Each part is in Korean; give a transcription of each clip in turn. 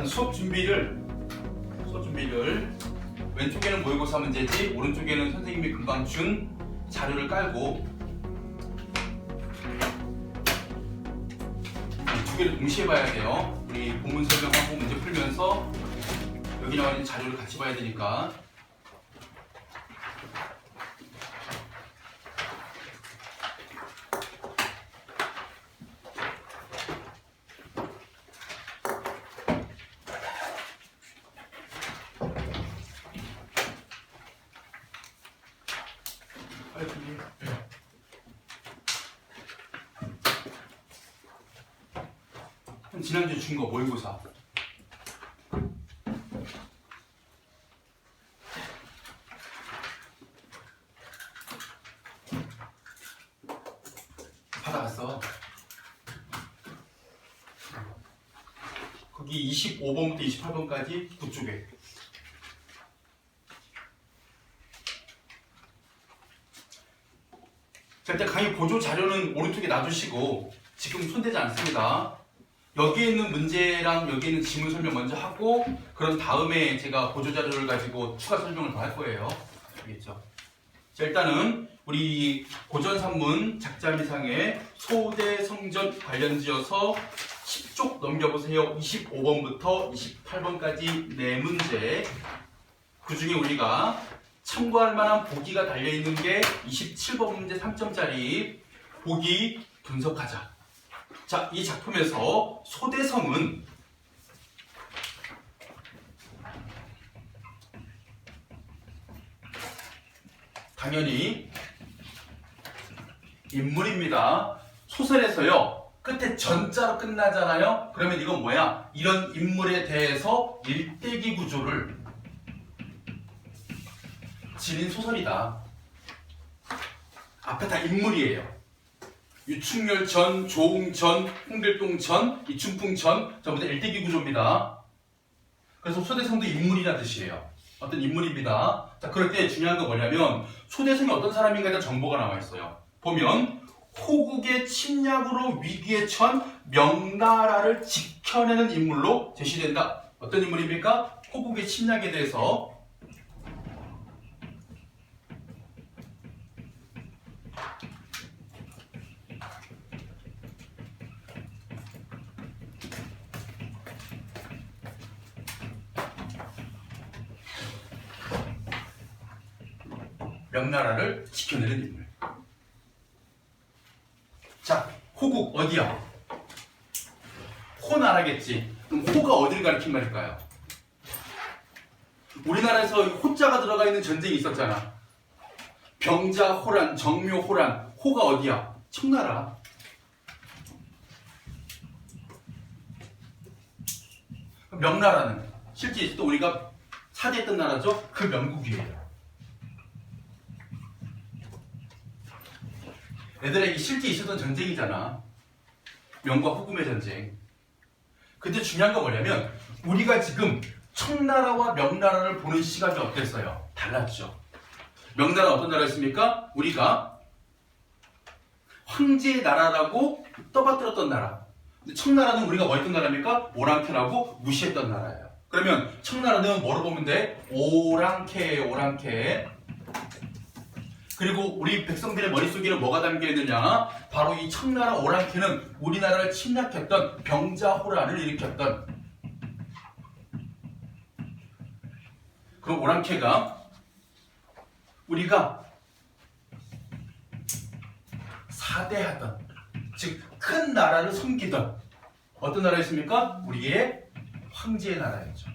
일단 수업 준비를 왼쪽에는 모의고사 문제지 오른쪽에는 선생님이 금방 준 자료를 깔고 이 두 개를 동시에 봐야 돼요. 우리 본문 설명하고 문제 풀면서 여기 나와 있는 자료를 같이 봐야 되니까. 지난주에 준 거 모의고사 받아갔어. 거기 25번부터 28번까지 그쪽에 자, 일단 강의 보조 자료는 오른쪽에 놔두시고 지금 손대지 않습니다. 여기에 있는 문제랑 여기에 있는 지문 설명 먼저 하고 그런 다음에 제가 보조 자료를 가지고 추가 설명을 더 할 거예요. 알겠죠? 자, 일단은 우리 고전 산문 작자미상의 소대 성전 관련지어서 10쪽 넘겨보세요. 25번부터 28번까지 네 문제. 그 중에 우리가 참고할 만한 보기가 달려있는 게 27번 문제 3점짜리 보기 분석하자. 자, 이 작품에서 소대성은 당연히 인물입니다. 소설에서요 끝에 전자로 끝나잖아요. 그러면 이건 뭐야? 이런 인물에 대해서 일대기 구조를 지닌 소설이다. 앞에 다 인물이에요. 유충렬전, 조웅전, 홍길동전, 이춘풍전 전부 다 일대기 구조입니다. 그래서 소대성도 인물이라는 뜻이에요. 어떤 인물입니다. 자, 그럴 때 중요한 건 뭐냐면 소대성이 어떤 사람인가에 대한 정보가 나와 있어요. 보면 호국의 침략으로 위기에 처한 명나라를 지켜내는 인물로 제시된다. 어떤 인물입니까? 호국의 침략에 대해서 명나라를 지켜내는 인물. 자, 호국 어디야? 호나라겠지. 그럼 호가 어디를 가리킨 말일까요? 우리나라에서 호자가 들어가 있는 전쟁이 있었잖아. 병자, 호란, 정묘, 호란. 호가 어디야? 청나라. 명나라는 실제 또 우리가 사대했던 나라죠. 그 명국이에요. 얘들에게 실제 있었던 전쟁이잖아. 명과 후금의 전쟁. 근데 중요한 건 뭐냐면 우리가 지금 청나라와 명나라를 보는 시각이 어땠어요? 달랐죠. 명나라 어떤 나라였습니까? 우리가 황제의 나라라고 떠받들었던 나라. 근데 청나라는 우리가 뭐 했던 나라입니까? 오랑캐라고 무시했던 나라예요. 그러면 청나라는 뭐로 보면 돼? 오랑캐예요. 오랑캐. 그리고 우리 백성들의 머릿속에는 뭐가 담겨있느냐? 바로 이 청나라 오랑캐는 우리나라를 침략했던 병자호란을 일으켰던 그럼 오랑캐가 우리가 사대하던 즉 큰 나라를 섬기던 어떤 나라였습니까? 우리의 황제의 나라였죠.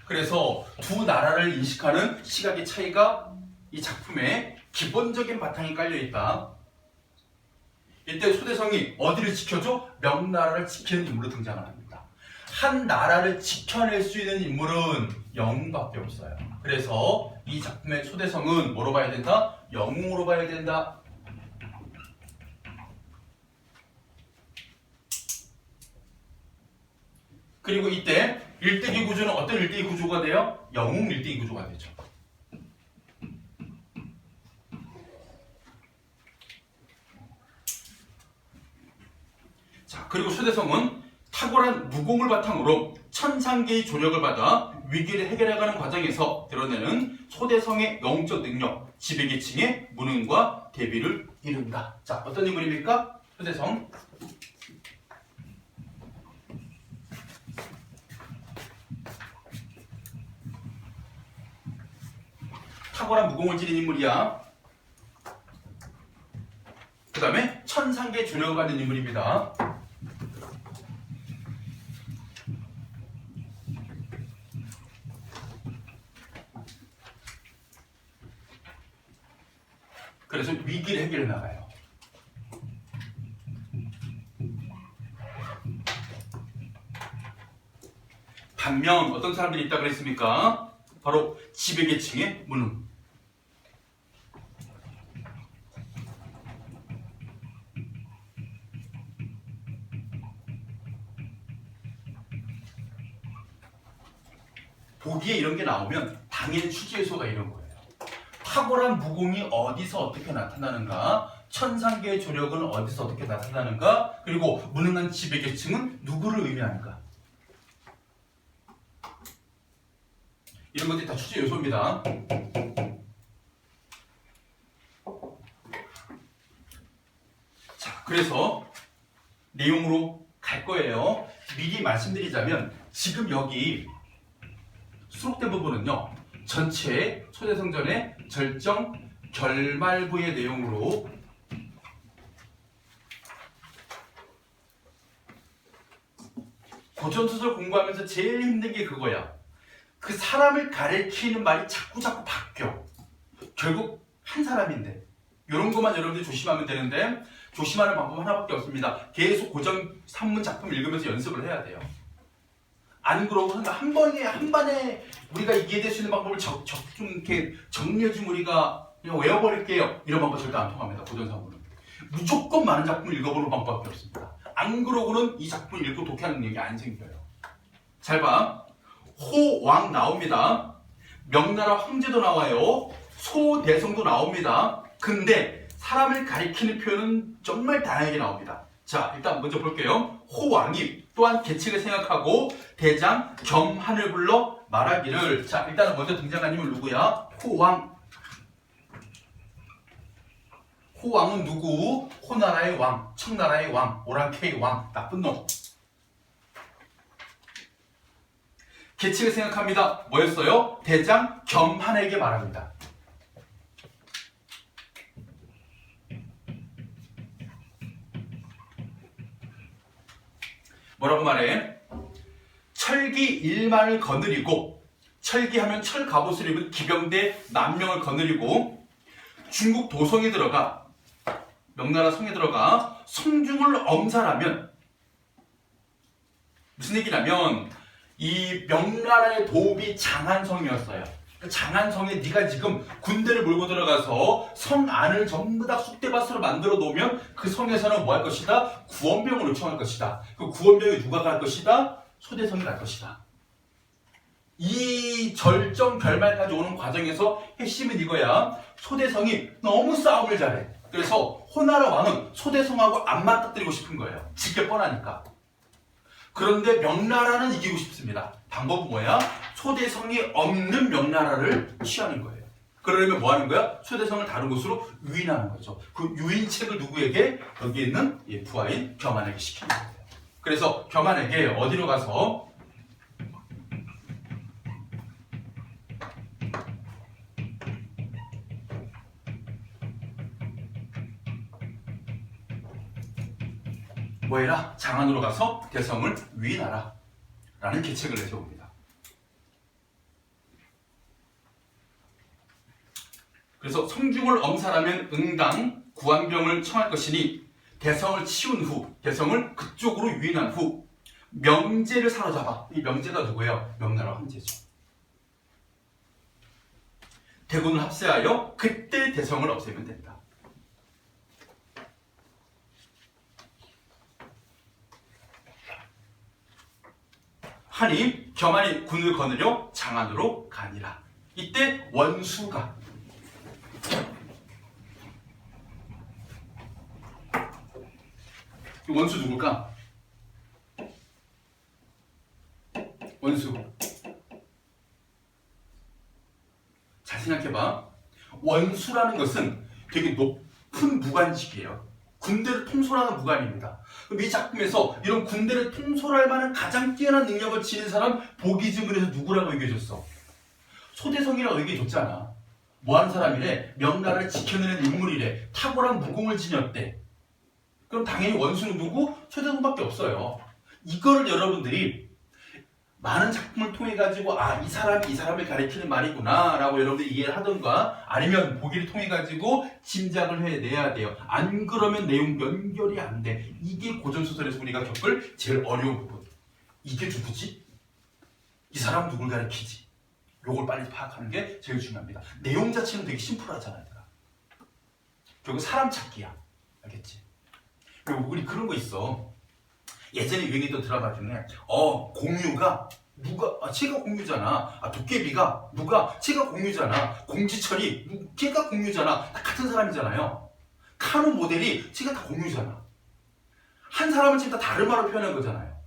그래서 두 나라를 인식하는 시각의 차이가 이 작품에 기본적인 바탕이 깔려있다. 이때 소대성이 어디를 지켜줘? 명나라를 지키는 인물로 등장을 합니다. 한 나라를 지켜낼 수 있는 인물은 영웅밖에 없어요. 그래서 이 작품의 소대성은 뭐로 봐야 된다? 영웅으로 봐야 된다. 그리고 이때 일대기 구조는 어떤 일대기 구조가 돼요? 영웅 일대기 구조가 되죠. 자, 그리고 소대성은 탁월한 무공을 바탕으로 천상계의 조력을 받아 위기를 해결해가는 과정에서 드러내는 소대성의 영적 능력, 지배계층의 무능과 대비를 이룬다. 자, 어떤 인물입니까? 소대성. 탁월한 무공을 지닌 인물이야. 그 다음에 천상계 조력을 받는 인물입니다. 그래서 위기를 해결해 나가요. 반면 어떤 사람들이 있다고 그랬습니까? 바로 지배계층의 무능. 보기에 이런 게 나오면 당연히 취재 요소가 이런 거예요. 탁월한 무공이 어디서 어떻게 나타나는가? 천상계의 조력은 어디서 어떻게 나타나는가? 그리고 무능한 지배계층은 누구를 의미하는가? 이런 것들이 다 취재 요소입니다. 자, 그래서 내용으로 갈 거예요. 미리 말씀드리자면 지금 여기 수록된 부분은요, 전체 소대성전의 절정 결말부의 내용으로 고전소설 공부하면서 제일 힘든 게 그거야. 그 사람을 가리키는 말이 자꾸 바뀌어. 결국 한 사람인데 이런 것만 여러분들이 조심하면 되는데 조심하는 방법 하나밖에 없습니다. 계속 고전 산문 작품 읽으면서 연습을 해야 돼요. 안 그러고 한 번에 우리가 이해될 수 있는 방법을 좀 이렇게 정리해주면 우리가 그냥 외워버릴게요. 이런 방법 절대 안 통합니다. 고전사문은 무조건 많은 작품을 읽어보는 방법밖에 없습니다. 안 그러고는 이 작품을 읽고 독해하는 능력이 안 생겨요. 잘 봐. 호왕 나옵니다. 명나라 황제도 나와요. 소대성도 나옵니다. 근데 사람을 가리키는 표현은 정말 다양하게 나옵니다. 자, 일단 먼저 볼게요. 호왕이 또한 계책을 생각하고 대장 겸한을 불러 말하기를. 자, 일단은 먼저 등장한 인물 누구야? 호왕. 호왕은 누구? 호나라의 왕, 청나라의 왕, 오랑캐의 왕, 나쁜 놈. 계책을 생각합니다. 뭐였어요? 대장 겸한에게 말합니다. 뭐라고 말해? 철기 1만을 거느리고, 철기하면 철 갑옷을 입은 기병대 만 명을 거느리고 중국 도성에 들어가, 명나라 성에 들어가 성중을 엄살하면, 무슨 얘기냐면 이 명나라의 도읍이 장안성이었어요. 그 장안성에 네가 지금 군대를 몰고 들어가서 성 안을 전부 다 쑥대밭으로 만들어 놓으면 그 성에서는 뭐 할 것이다? 구원병을 요청할 것이다. 그 구원병이 누가 갈 것이다? 소대성이 갈 것이다. 이 절정 결말까지 오는 과정에서 핵심은 이거야. 소대성이 너무 싸움을 잘해. 그래서 호나라 왕은 소대성하고 안 맞닥뜨리고 싶은 거예요. 직계 뻔하니까. 그런데 명나라는 이기고 싶습니다. 방법은 뭐야? 소대성이 없는 명나라를 취하는 거예요. 그러려면 뭐 하는 거야? 소대성을 다른 곳으로 유인하는 거죠. 그 유인책을 누구에게? 여기 있는 부하인 겸한에게 시키는 거예요. 그래서 겸한에게 어디로 가서 뭐 해라? 장안으로 가서 대성을 위인하라 라는 계책을 내세웁니다. 그래서 성중을 엄살하면 응당 구안병을 청할 것이니 대성을 치운 후, 대성을 그쪽으로 유인한 후 명제를 사로잡아. 이 명제가 누구예요? 명나라 황제죠. 대군을 합세하여 그때 대성을 없애면 된다. 하니 겸한이 군을 거느려 장안으로 가니라. 이때 원수가, 원수 누굴까? 원수. 잘 생각해봐. 원수라는 것은 되게 높은 무관직이에요. 군대를 통솔하는 무관입니다. 그럼 이 작품에서 이런 군대를 통솔할 만한 가장 뛰어난 능력을 지닌 사람 보기 드물에서 누구라고 얘기해줬어? 소대성이라고 얘기해줬잖아. 뭐하는 사람이래? 명나라를 지켜내는 인물이래. 탁월한 무공을 지녔대. 그럼 당연히 원수는 누구? 소대성밖에 없어요. 이거를 여러분들이 많은 작품을 통해 가지고 이 사람이 이 사람을 가리키는 말이구나 라고 여러분들이 이해를 하던가 아니면 보기를 통해 가지고 짐작을 해내야 돼요. 안 그러면 내용 연결이 안 돼. 이게 고전소설에서 우리가 겪을 제일 어려운 부분. 이게 누구지? 이 사람 누굴 가리키지? 요걸 빨리 파악하는 게 제일 중요합니다. 내용 자체는 되게 심플하잖아요. 결국 사람 찾기야. 알겠지? 그리고 우리 그런 거 있어. 예전에 유행했던 드라마 중에 공유가 누가 쟤가 공유잖아. 도깨비가 누가 쟤가 공유잖아. 공지철이 걔가 공유잖아. 다 같은 사람이잖아요. 카누 모델이 쟤가 다 공유잖아. 한 사람은 지금 다 다른 말로 표현한 거잖아요.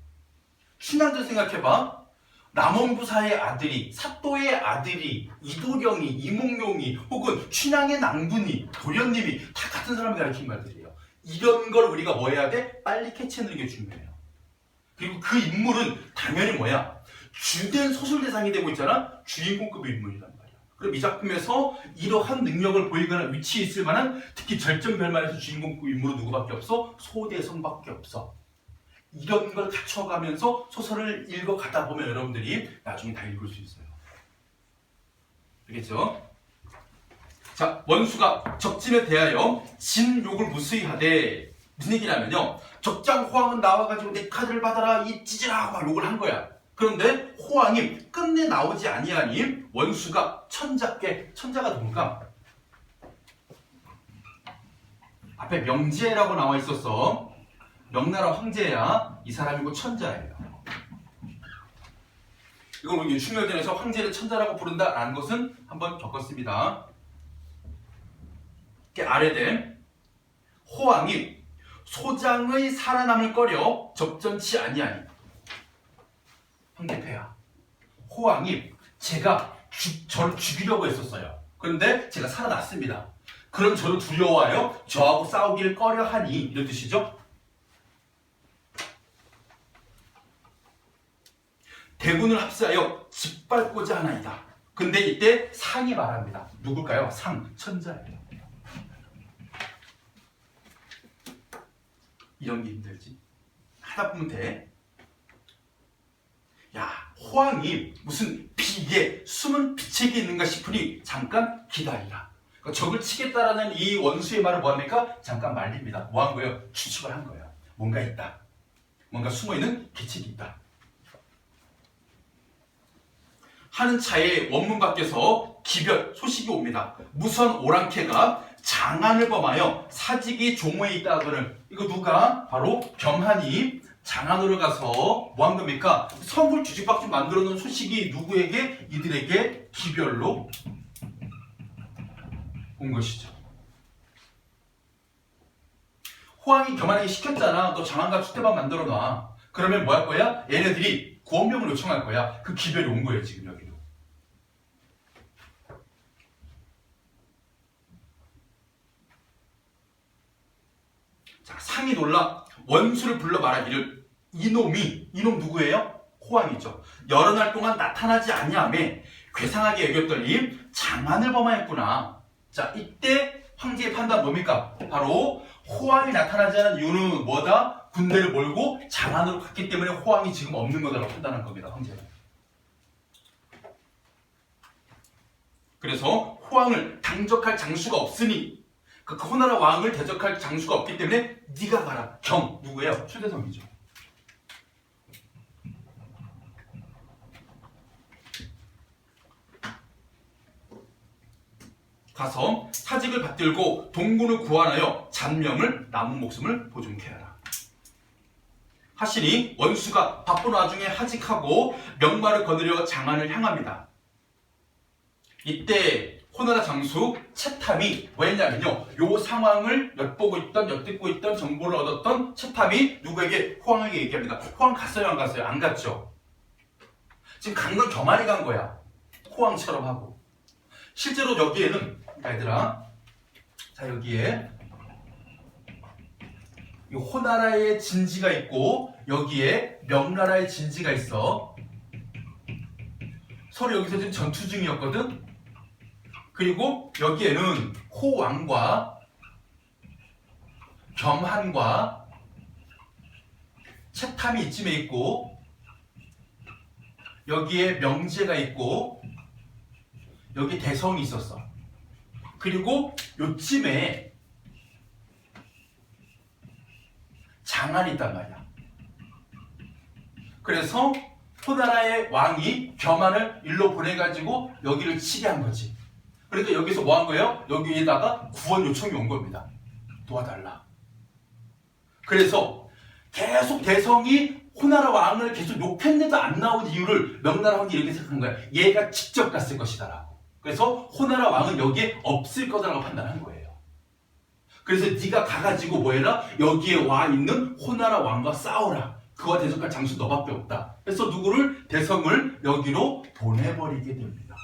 춘향전 생각해봐. 남원부사의 아들이 사또의 아들이 이도령이 이몽룡이 혹은 춘향의 낭분이 도련님이 다 같은 사람을 가리킨 말들이에요. 이런 걸 우리가 뭐 해야 돼? 빨리 캐치하는 게 중요해요. 그리고 그 인물은 당연히 뭐야? 주된 소설 대상이 되고 있잖아? 주인공급의 인물이란 말이야. 그럼 이 작품에서 이러한 능력을 보이거나 위치에 있을 만한 특히 절정별만에서 주인공급 인물은 누구밖에 없어? 소대성밖에 없어. 이런 걸 갖춰가면서 소설을 읽어가다 보면 여러분들이 나중에 다 읽을 수 있어요. 알겠죠? 자, 원수가 적진에 대하여 진욕을 무수히 하되 무슨 얘기냐면요. 적장 호황은 나와가지고 내 카드를 받아라 이 찌질아 막 욕을 한 거야. 그런데 호황이 끝내 나오지 아니하니 원수가 천자께 천자가 누굴까? 앞에 명제라고 나와 있었어. 명나라 황제야. 이 사람이고 천자예요. 이걸 우리 충렬전에서 황제를 천자라고 부른다라는 것은 한번 겪었습니다. 아래된 호황이 소장의 살아남을 꺼려 접전치 아니하니 황제폐하. 호황이 제가 저를 죽이려고 했었어요. 그런데 제가 살아났습니다. 그럼 저를 두려워하여 저하고 싸우기를 꺼려하니 이런 뜻이죠. 대군을 합세하여 짓밟고자 하나이다. 근데 이때 상이 말합니다. 누굴까요? 상, 천자예요. 이런 게 힘들지. 하다 보면 돼. 야, 호황이 무슨 비에 숨은 비책이 있는가 싶으니 잠깐 기다리라. 그러니까 적을 치겠다라는 이 원수의 말을 뭐합니까? 잠깐 말립니다. 뭐 한 거예요? 추측을 한 거예요. 뭔가 있다. 뭔가 숨어있는 계책이 있다. 하는 차에 원문 밖에서 기별 소식이 옵니다. 무선 오랑캐가 장안을 범하여 사직이 종호에 있다 하거늘. 이거 누가? 바로 경한이 장안으로 가서 뭐 한 겁니까? 성을 뒤죽박죽 만들어 놓은 소식이 누구에게? 이들에게 기별로 온 것이죠. 호황이 경한에게 시켰잖아. 너 장안과 추대만 만들어 놔. 그러면 뭐 할 거야? 얘네들이 구원명을 요청할 거야. 그 기별이 온 거예요, 지금 여기로. 자, 상이 놀라 원수를 불러 말하기를 이놈 누구예요? 호황이죠. 여러 날 동안 나타나지 아니하매 괴상하게 여겼더니 장안을 범하였구나. 자, 이때 황제의 판단 뭡니까? 바로 호황이 나타나지 않은 이유는 뭐다? 군대를 몰고 장안으로 갔기 때문에 호황이 지금 없는 거다라고 판단한 겁니다. 황제는. 그래서 호황을 당적할 장수가 없으니 그 호나라 왕을 대적할 장수가 없기 때문에 네가 가라. 경 누구예요? 추대성이죠. 가서 사직을 받들고 동군을 구환하여 잔명을 남은 목숨을 보존케 하라. 하시니 원수가 바쁜 와중에 하직하고 명마를 거느려 장안을 향합니다. 이때 호나라 장수 채탐이 뭐했냐면요, 요 상황을 엿듣고 있던 정보를 얻었던 채탐이 누구에게? 호황에게 얘기합니다. 호황 갔어요, 안 갔어요? 안 갔죠. 지금 간 건 겸한이 간 거야. 호황처럼 하고. 실제로 여기에는 얘들아, 자 여기에 이 호나라의 진지가 있고 여기에 명나라의 진지가 있어. 서로 여기서 지금 전투 중이었거든. 그리고 여기에는 호왕과 겸한과 채탐이 이쯤에 있고 여기에 명제가 있고 여기 대성이 있었어. 그리고 요쯤에 장안이 있단 말이야. 그래서 호나라의 왕이 겸한을 일로 보내가지고 여기를 치게 한 거지. 그러니까 여기서 뭐 한 거예요? 여기에다가 구원 요청이 온 겁니다. 도와달라. 그래서 계속 대성이 호나라 왕을 계속 욕했는데도 안 나온 이유를 명나라 왕이 이렇게 생각한 거야. 얘가 직접 갔을 것이다라고. 그래서 호나라 왕은 여기에 없을 거다라고 판단한 거예요. 그래서 네가 가가지고 뭐 해라? 여기에 와 있는 호나라 왕과 싸워라. 그와 대적할 장수 너밖에 없다. 그래서 누구를? 대성을 여기로 보내버리게 됩니다.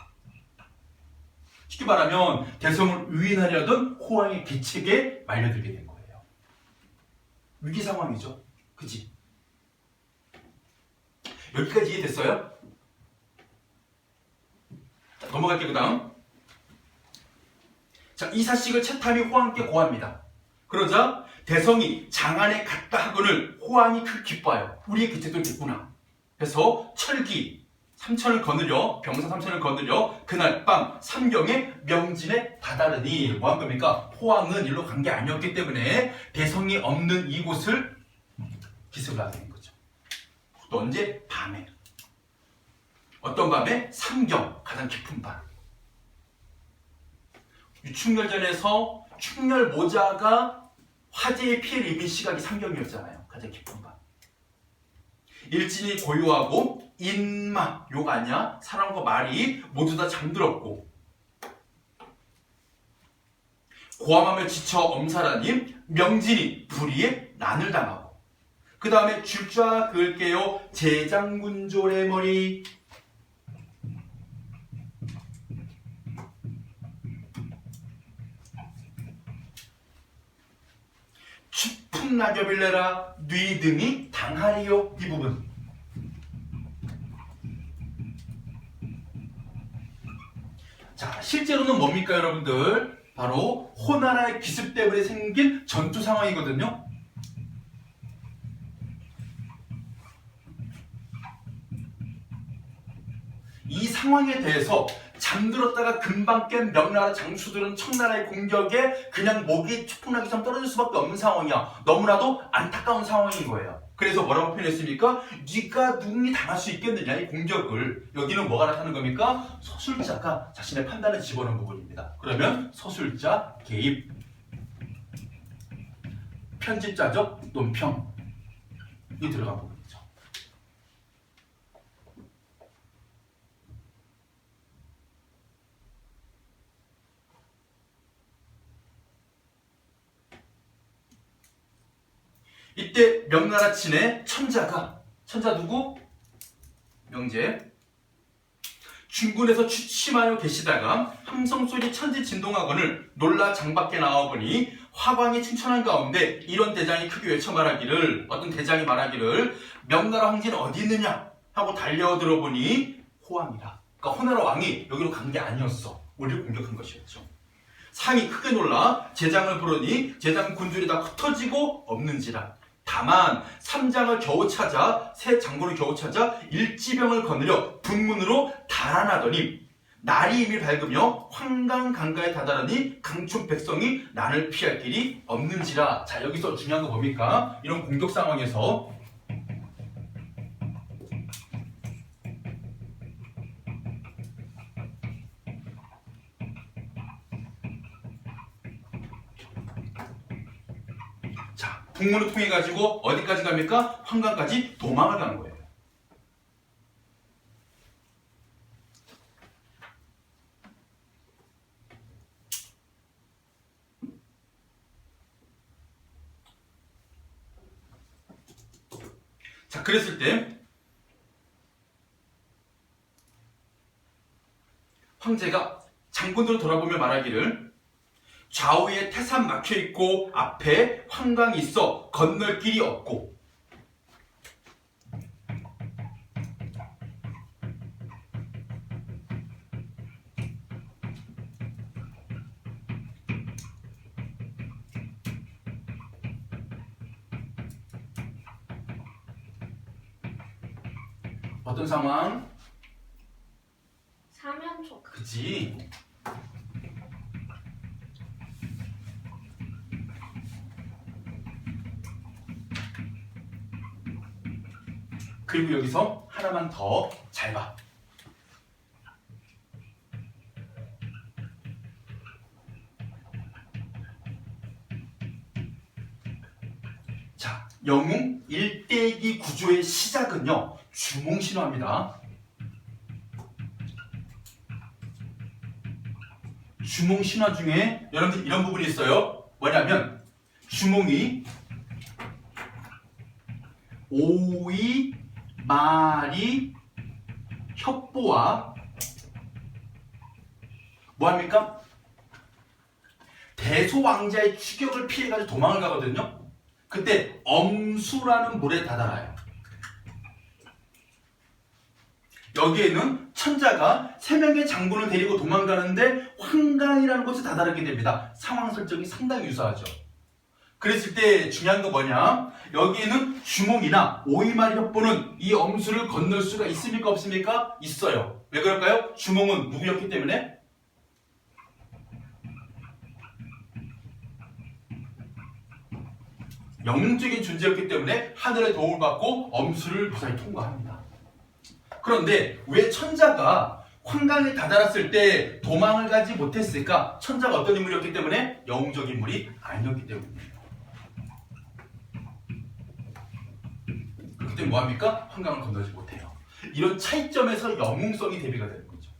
쉽게 말하면 대성을 유인하려던 호왕의 계책에 말려들게 된 거예요. 위기 상황이죠. 그치? 여기까지 이해됐어요? 자, 넘어갈게요. 그 다음. 자, 이 사식을 채탐이 호왕께 고합니다. 그러자 대성이 장안에 갔다 하거늘 호왕이 크게 기뻐하여 우리의 계책도 됐구나. 그래서 철기 3천을 거느려 병사 3천을 거느려 그날 밤 삼경에 명진에 다다르니 뭐 한 겁니까? 호왕은 일로 간 게 아니었기 때문에 대성이 없는 이곳을 기습을 하게 된 거죠. 또 언제? 밤에. 어떤 밤에? 삼경, 가장 깊은 밤. 유충렬전에서 충렬 모자가 화재의 피해를 입은 시각이 삼경이었잖아요. 가장 깊은 밤. 일진이 고요하고 인마, 욕 아니야? 사람과 말이 모두 다 잠들었고 고함하며 지쳐 엄살하니 명진이 불의에 난을 당하고 그 다음에 줄좌 그을게요 제장군졸의 머리 추풍 낙엽일래라 뉘 등이 당하리요. 이 부분 자 실제로는 뭡니까 여러분들? 바로 호나라의 기습 때문에 생긴 전투 상황이거든요. 이 상황에 대해서 잠들었다가 금방 깬 명나라 장수들은 청나라의 공격에 그냥 목이 추풍나기처럼 떨어질 수밖에 없는 상황이야. 너무나도 안타까운 상황인 거예요. 그래서 뭐라고 표현했습니까? 네가 누군지 당할 수 있겠느냐 이 공격을. 여기는 뭐가 나타나는 겁니까? 서술자가 자신의 판단을 집어넣은 부분입니다. 그러면 서술자 개입 편집자적 논평이 들어간 부분이죠. 이때 명나라 친의 천자 누구? 명제. 중군에서 취침하여 계시다가 함성소리 천지 진동하거늘 놀라 장밖에 나와보니 화광이 충천한 가운데 이런 대장이 크게 외쳐 말하기를 어떤 대장이 말하기를 명나라 황제는 어디 있느냐 하고 달려들어 보니 호왕이라. 그러니까 호나라 왕이 여기로 간 게 아니었어. 우리를 공격한 것이었죠. 상이 크게 놀라 제장을 부르니 제장 군줄이 다 흩어지고 없는지라. 다만 삼장을 겨우 찾아 새 장군을 겨우 찾아 일지병을 거느려 분문으로 달아나더니 날이 이미 밝으며 황강 강가에 다다르니 강촌 백성이 난을 피할 길이 없는지라. 자 여기서 중요한 거 뭡니까? 이런 공격 상황에서 북문을 통해 가지고 어디까지 갑니까? 황강까지 도망을 간 거예요. 자, 그랬을 때 황제가 장군으로 돌아보며 말하기를 좌우에 태산 막혀있고 앞에 황강이 있어 건널 길이 없고 어떤 상황? 사면초. 그치? 그리고 여기서 하나만 더 잘 봐. 자, 영웅 일대기 구조의 시작은요, 주몽신화입니다. 주몽신화 중에 여러분들 이런 부분이 있어요. 뭐냐면 주몽이 오이, 말이, 협보와 뭐합니까? 대소왕자의 추격을 피해가지고 도망을 가거든요. 그때 엄수라는 물에 다다라요. 여기에는 천자가 3명의 장군을 데리고 도망가는데 황강이라는 곳에 다다르게 됩니다. 상황 설정이 상당히 유사하죠. 그랬을 때 중요한 건 뭐냐? 여기에는 주몽이나 오이마리 협보는 이 엄수를 건널 수가 있습니까? 없습니까? 있어요. 왜 그럴까요? 주몽은 누구였기 때문에? 영웅적인 존재였기 때문에 하늘의 도움을 받고 엄수를 무사히 통과합니다. 그런데 왜 천자가 황강에 다다랐을 때 도망을 가지 못했을까? 천자가 어떤 인물이었기 때문에? 영웅적인 인물이 아니었기 때문이에요. 그렇기 때문에 뭐합니까? 황강을 건너지 못해요. 이런 차이점에서 영웅성이 대비가 되는 거죠.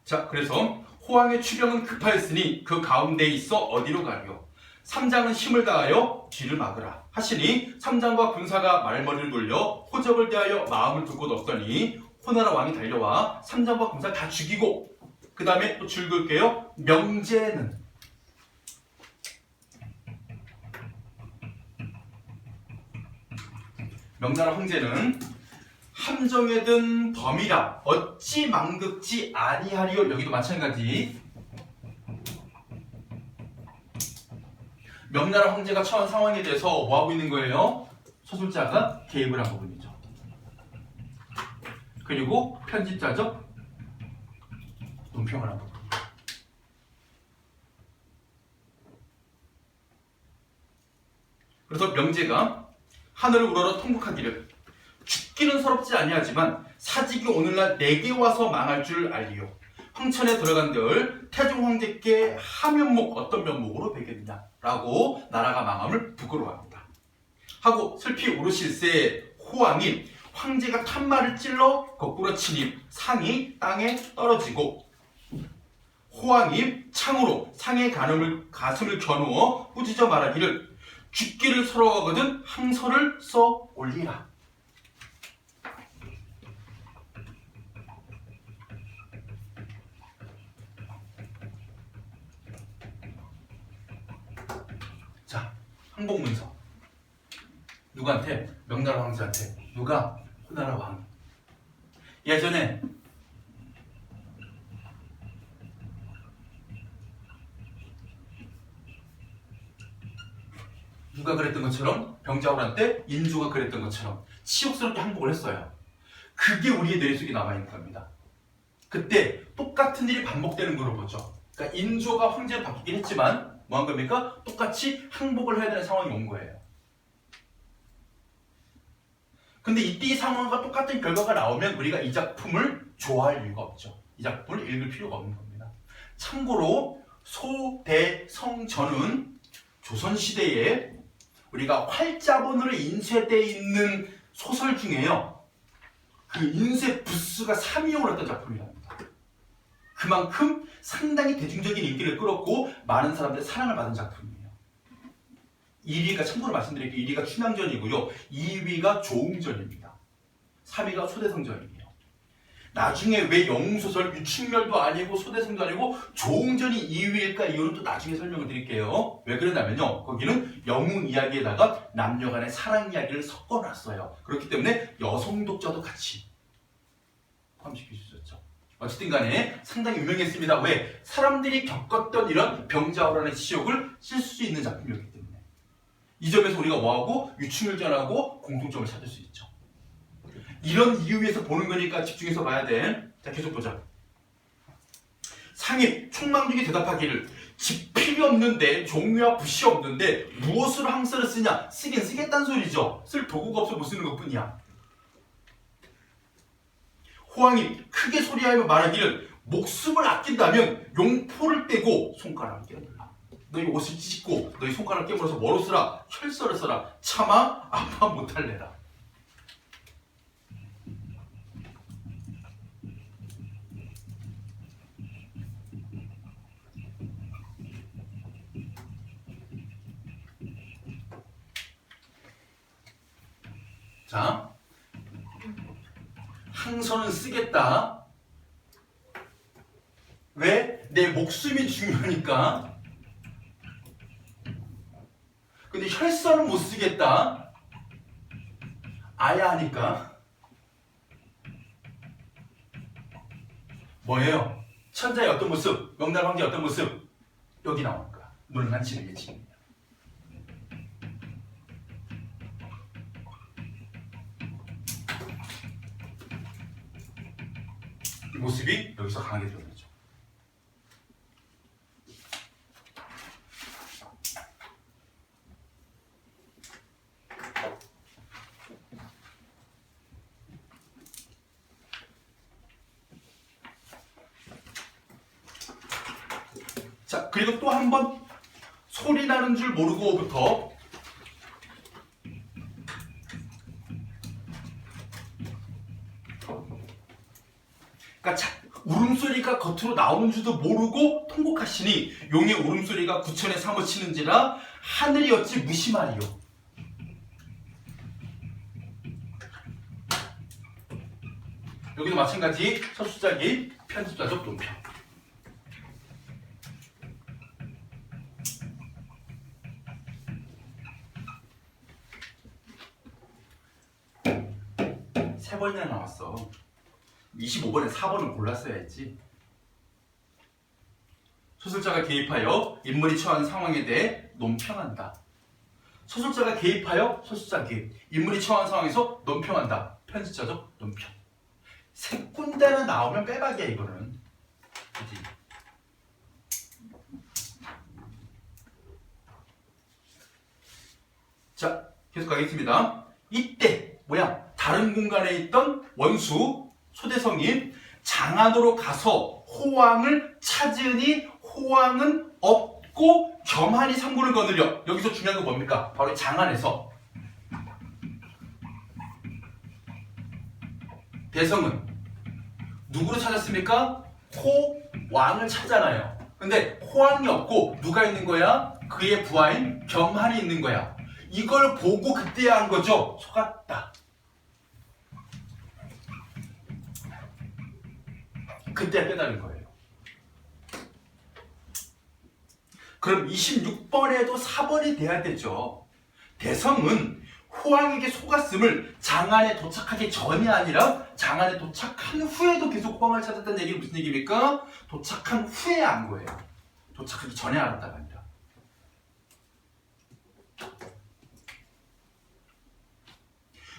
자, 그래서 호황의 추병은 급하였으니 그 가운데에 있어 어디로 가리요? 삼장은 힘을 다하여 뒤를 막으라 하시니 삼장과 군사가 말머리를 돌려 호적을 대하여 마음을 둘 곳 없더니 호나라 왕이 달려와 삼장과 군사 다 죽이고 그 다음에 또 줄 그을게요. 명제는 명나라 황제는 함정에 든 범이라 어찌 망극지 아니하리요. 여기도 마찬가지. 명나라 황제가 처한 상황에 대해서 뭐하고 있는 거예요? 서술자가 개입을 한 부분이죠. 그리고 편집자죠. 논평을 한 부분. 그래서 명제가 하늘을 우러러 통곡하기를 죽기는 서럽지 아니하지만 사직이 오늘날 내게 와서 망할 줄 알리요. 황천에 들어간들 태종 황제께 하면목 어떤 면목으로 베겠느냐 라고 나라가 망함을 부끄러워합니다. 하고 슬피 오르실세 호황이 황제가 탄말을 찔러 거꾸로 치니 상이 땅에 떨어지고 호황이 창으로 상의 가슴을 겨누어 꾸짖어 말하기를 죽기를 서러워하거든 항서를 써 올리라. 자, 항복문서 누구한테? 명나라 황제한테. 누가? 호나라 왕. 예전에 누가 그랬던 것처럼 병자호란 때 인조가 그랬던 것처럼 치욕스럽게 항복을 했어요. 그게 우리의 뇌 속에 남아있는 겁니다. 그때 똑같은 일이 반복되는 걸로 보죠. 그러니까 인조가 황제로 바뀌긴 했지만 뭐한 겁니까? 똑같이 항복을 해야 되는 상황이 온 거예요. 근데 이때 이 상황과 똑같은 결과가 나오면 우리가 이 작품을 좋아할 이유가 없죠. 이 작품을 읽을 필요가 없는 겁니다. 참고로 소대성전은 조선시대에 우리가 활자본으로 인쇄되어 있는 소설 중에요. 그 인쇄 부수가 3위에 올랐던 작품이랍니다. 그만큼 상당히 대중적인 인기를 끌었고 많은 사람들의 사랑을 받은 작품이에요. 1위가 참고로 말씀드릴게요. 1위가 춘향전이고요. 2위가 조응전입니다. 3위가 소대성전이에요. 나중에 왜 영웅소설 유충렬도 아니고 소대성도 아니고 조응전이 2위일까 이유는 또 나중에 설명을 드릴게요. 왜 그러냐면요. 거기는 영웅 이야기에다가 남녀 간의 사랑 이야기를 섞어놨어요. 그렇기 때문에 여성 독자도 같이 포함시킬 수 있었죠. 어쨌든 간에 상당히 유명했습니다. 왜? 사람들이 겪었던 이런 병자호란의 지옥을 쓸 수 있는 작품이었기 때문에. 이 점에서 우리가 뭐하고 유충렬전하고 공통점을 찾을 수 있죠. 이런 이유에서 보는 거니까 집중해서 봐야 돼. 자, 계속 보자. 상입 총망중이 대답하기를 지필이 없는데 종묘와 붓이 없는데 무엇으로 항서를 쓰냐? 쓰긴 쓰겠다는 소리죠. 쓸 도구가 없어 못 쓰는 것뿐이야. 호황이 크게 소리하며 말하기를 목숨을 아낀다면 용포를 떼고 손가락을 깨물라. 너희 옷을 찢고 너희 손가락을 깨물어서 뭐로 쓰라? 혈서를 써라. 차마 아파 못할래라. 자, 항서는 쓰겠다. 왜? 내 목숨이 중요하니까. 근데 혈서는 못 쓰겠다. 아야 하니까. 뭐예요? 천자의 어떤 모습, 명나라 황제의 어떤 모습, 여기 나오는 거야. 논란치는 예칭입니다. 이 모습이 여기서 강하게 드러나죠. 자, 그리고 또 한 번 소리 나는 줄 모르고부터 그러니까 울음소리가 겉으로 나오는 줄도 모르고 통곡하시니 용의 울음소리가 구천에 사무치는지라 하늘이 어찌 무심하리요. 여기도 마찬가지 서술자기 편집자적 논평. 세 번이나 나왔어. 25번에 4번을 골랐어야 했지. 소설자가 개입하여 인물이 처한 상황에 대해 논평한다. 소설자가 개입하여 소설자 개입. 인물이 처한 상황에서 논평한다. 편집자적 논평. 세 군데나 나오면 빼박이야 이거는. 그치? 자, 계속 가겠습니다. 이때 뭐야? 다른 공간에 있던 원수 소대성이 장안으로 가서 호황을 찾으니 호황은 없고 겸하니 상군을 거느려. 여기서 중요한 건 뭡니까? 바로 장안에서 대성은 누구를 찾았습니까? 호왕을 찾잖아요. 근데 호왕이 없고 누가 있는 거야? 그의 부하인 겸한이 있는 거야. 이걸 보고 그때야 한 거죠. 속았다. 그때 깨달은 거예요. 그럼 26번에도 4번이 돼야 되죠. 대성은 호황에게 속았음을 장안에 도착하기 전이 아니라 장안에 도착한 후에도 계속 호황을 찾았다는 얘기는 무슨 얘기입니까? 도착한 후에 안 거예요. 도착하기 전에 알았다가 아니라.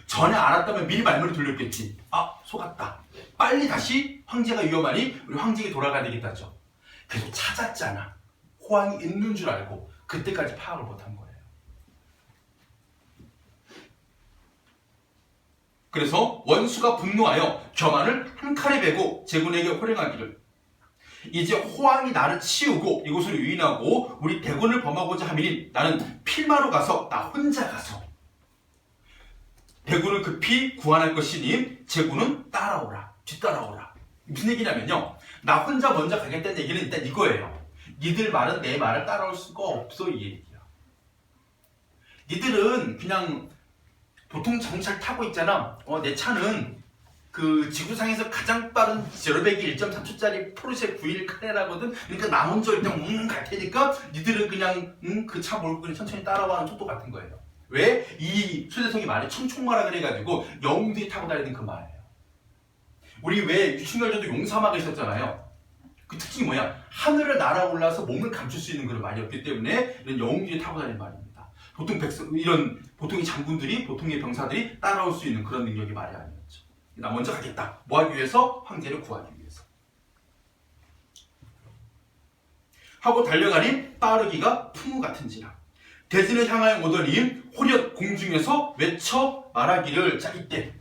전에 알았다면 미리 말문을 돌렸겠지. 아, 속았다. 빨리 다시 황제가 위험하니 우리 황제에게 돌아가야 되겠다죠. 계속 찾았잖아. 호황이 있는 줄 알고 그때까지 파악을 못한 거예요. 그래서 원수가 분노하여 겸한을 한 칼에 베고 제군에게 호령하기를 이제 호황이 나를 치우고 이곳을 유인하고 우리 대군을 범하고자 하미니 나는 필마로 가서 나 혼자 가서 대군을 급히 구원할 것이니 제군은 따라오라 뒤따라오라. 무슨 얘기냐면요, 나 혼자 먼저 가겠다는 얘기는 일단 이거예요. 니들 말은 내 말을 따라올 수가 없어, 이 얘기야. 니들은 그냥 보통 자동차를 타고 있잖아. 내 차는 그 지구상에서 가장 빠른 제로백이 1.3초짜리 포르쉐 911 카레라거든. 그러니까 나 먼저 일단 갈 테니까 니들은 그냥 그 차 몰고 그냥 천천히 따라와는 속도 같은 거예요. 왜? 이 초대성이 말이 청총마라 그래가지고 영웅들이 타고 다니는 그 말이에요. 우리 왜 유충열전도 용사마가 있었잖아요. 그 특징이 뭐야? 하늘을 날아올라서 몸을 감출 수 있는 그런 말이었기 때문에 이런 영웅들이 타고 다니는 말입니다. 보통 이런 보통의 장군들이, 보통의 병사들이 따라올 수 있는 그런 능력이 말이 아니었죠. 나 먼저 가겠다. 뭐 하기 위해서? 황제를 구하기 위해서. 하고 달려가니 빠르기가 풍우 같은지라. 대진을 향하여 오더니 호련 공중에서 외쳐 말하기를. 자, 이때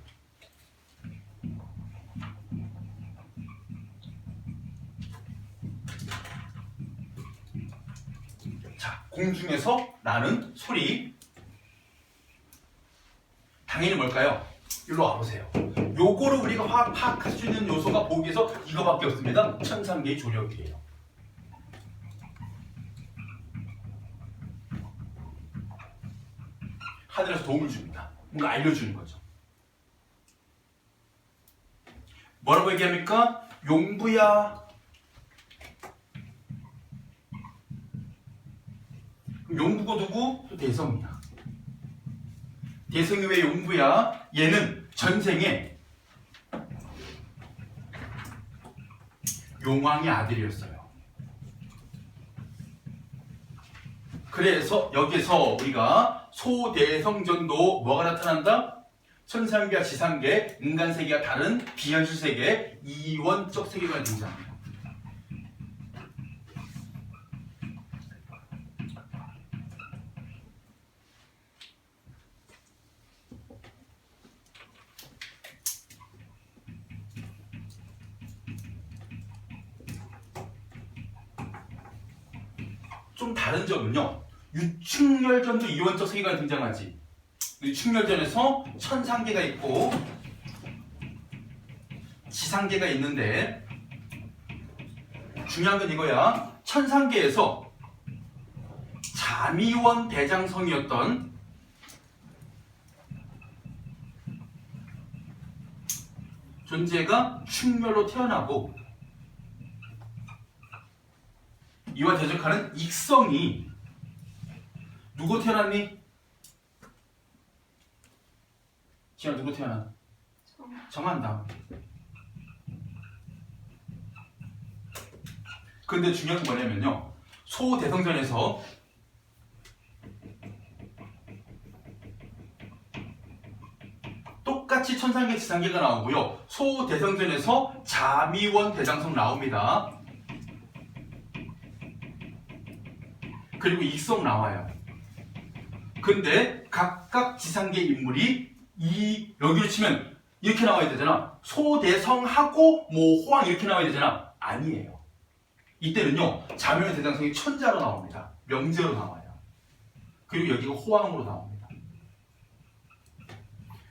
공중에서 나는 소리, 당연히 뭘까요? 일로 와보세요. 요거를 우리가 파악할 수 있는 요소가 보기에서 이거밖에 없습니다. 천상계의 조력이에요. 하늘에서 도움을 줍니다. 뭔가 알려주는 거죠. 뭐라고 얘기합니까? 용부야. 용부가 누구? 또 대성이야. 대성이 왜 용부야? 얘는 전생에 용왕의 아들이었어요. 그래서 여기서 우리가 소대성전도 뭐가 나타난다? 천상계와 지상계, 인간세계와 다른 비현실세계, 이원적 세계가 등장합니다. 좀 다른 점은요, 유충열전도 이원적 세계가 등장하지. 유충열전에서 천상계가 있고 지상계가 있는데 중요한 건 이거야. 천상계에서 자미원 대장성이었던 존재가 충렬로 태어나고 이와 대적하는 익성이 누구 태어났니? 지아 누구 태어나? 정한다. 근데 중요한 건 뭐냐면요, 소대성전에서 똑같이 천상계 지상계가 나오고요, 소대성전에서 자미원 대장성 나옵니다. 그리고 익성 나와요. 근데 각각 지상계 인물이 여기로 치면 이렇게 나와야 되잖아. 소대성하고 뭐 호황 이렇게 나와야 되잖아. 아니에요. 이때는요, 자미원 대장성이 천자로 나옵니다. 명제로 나와요. 그리고 여기가 호황으로 나옵니다.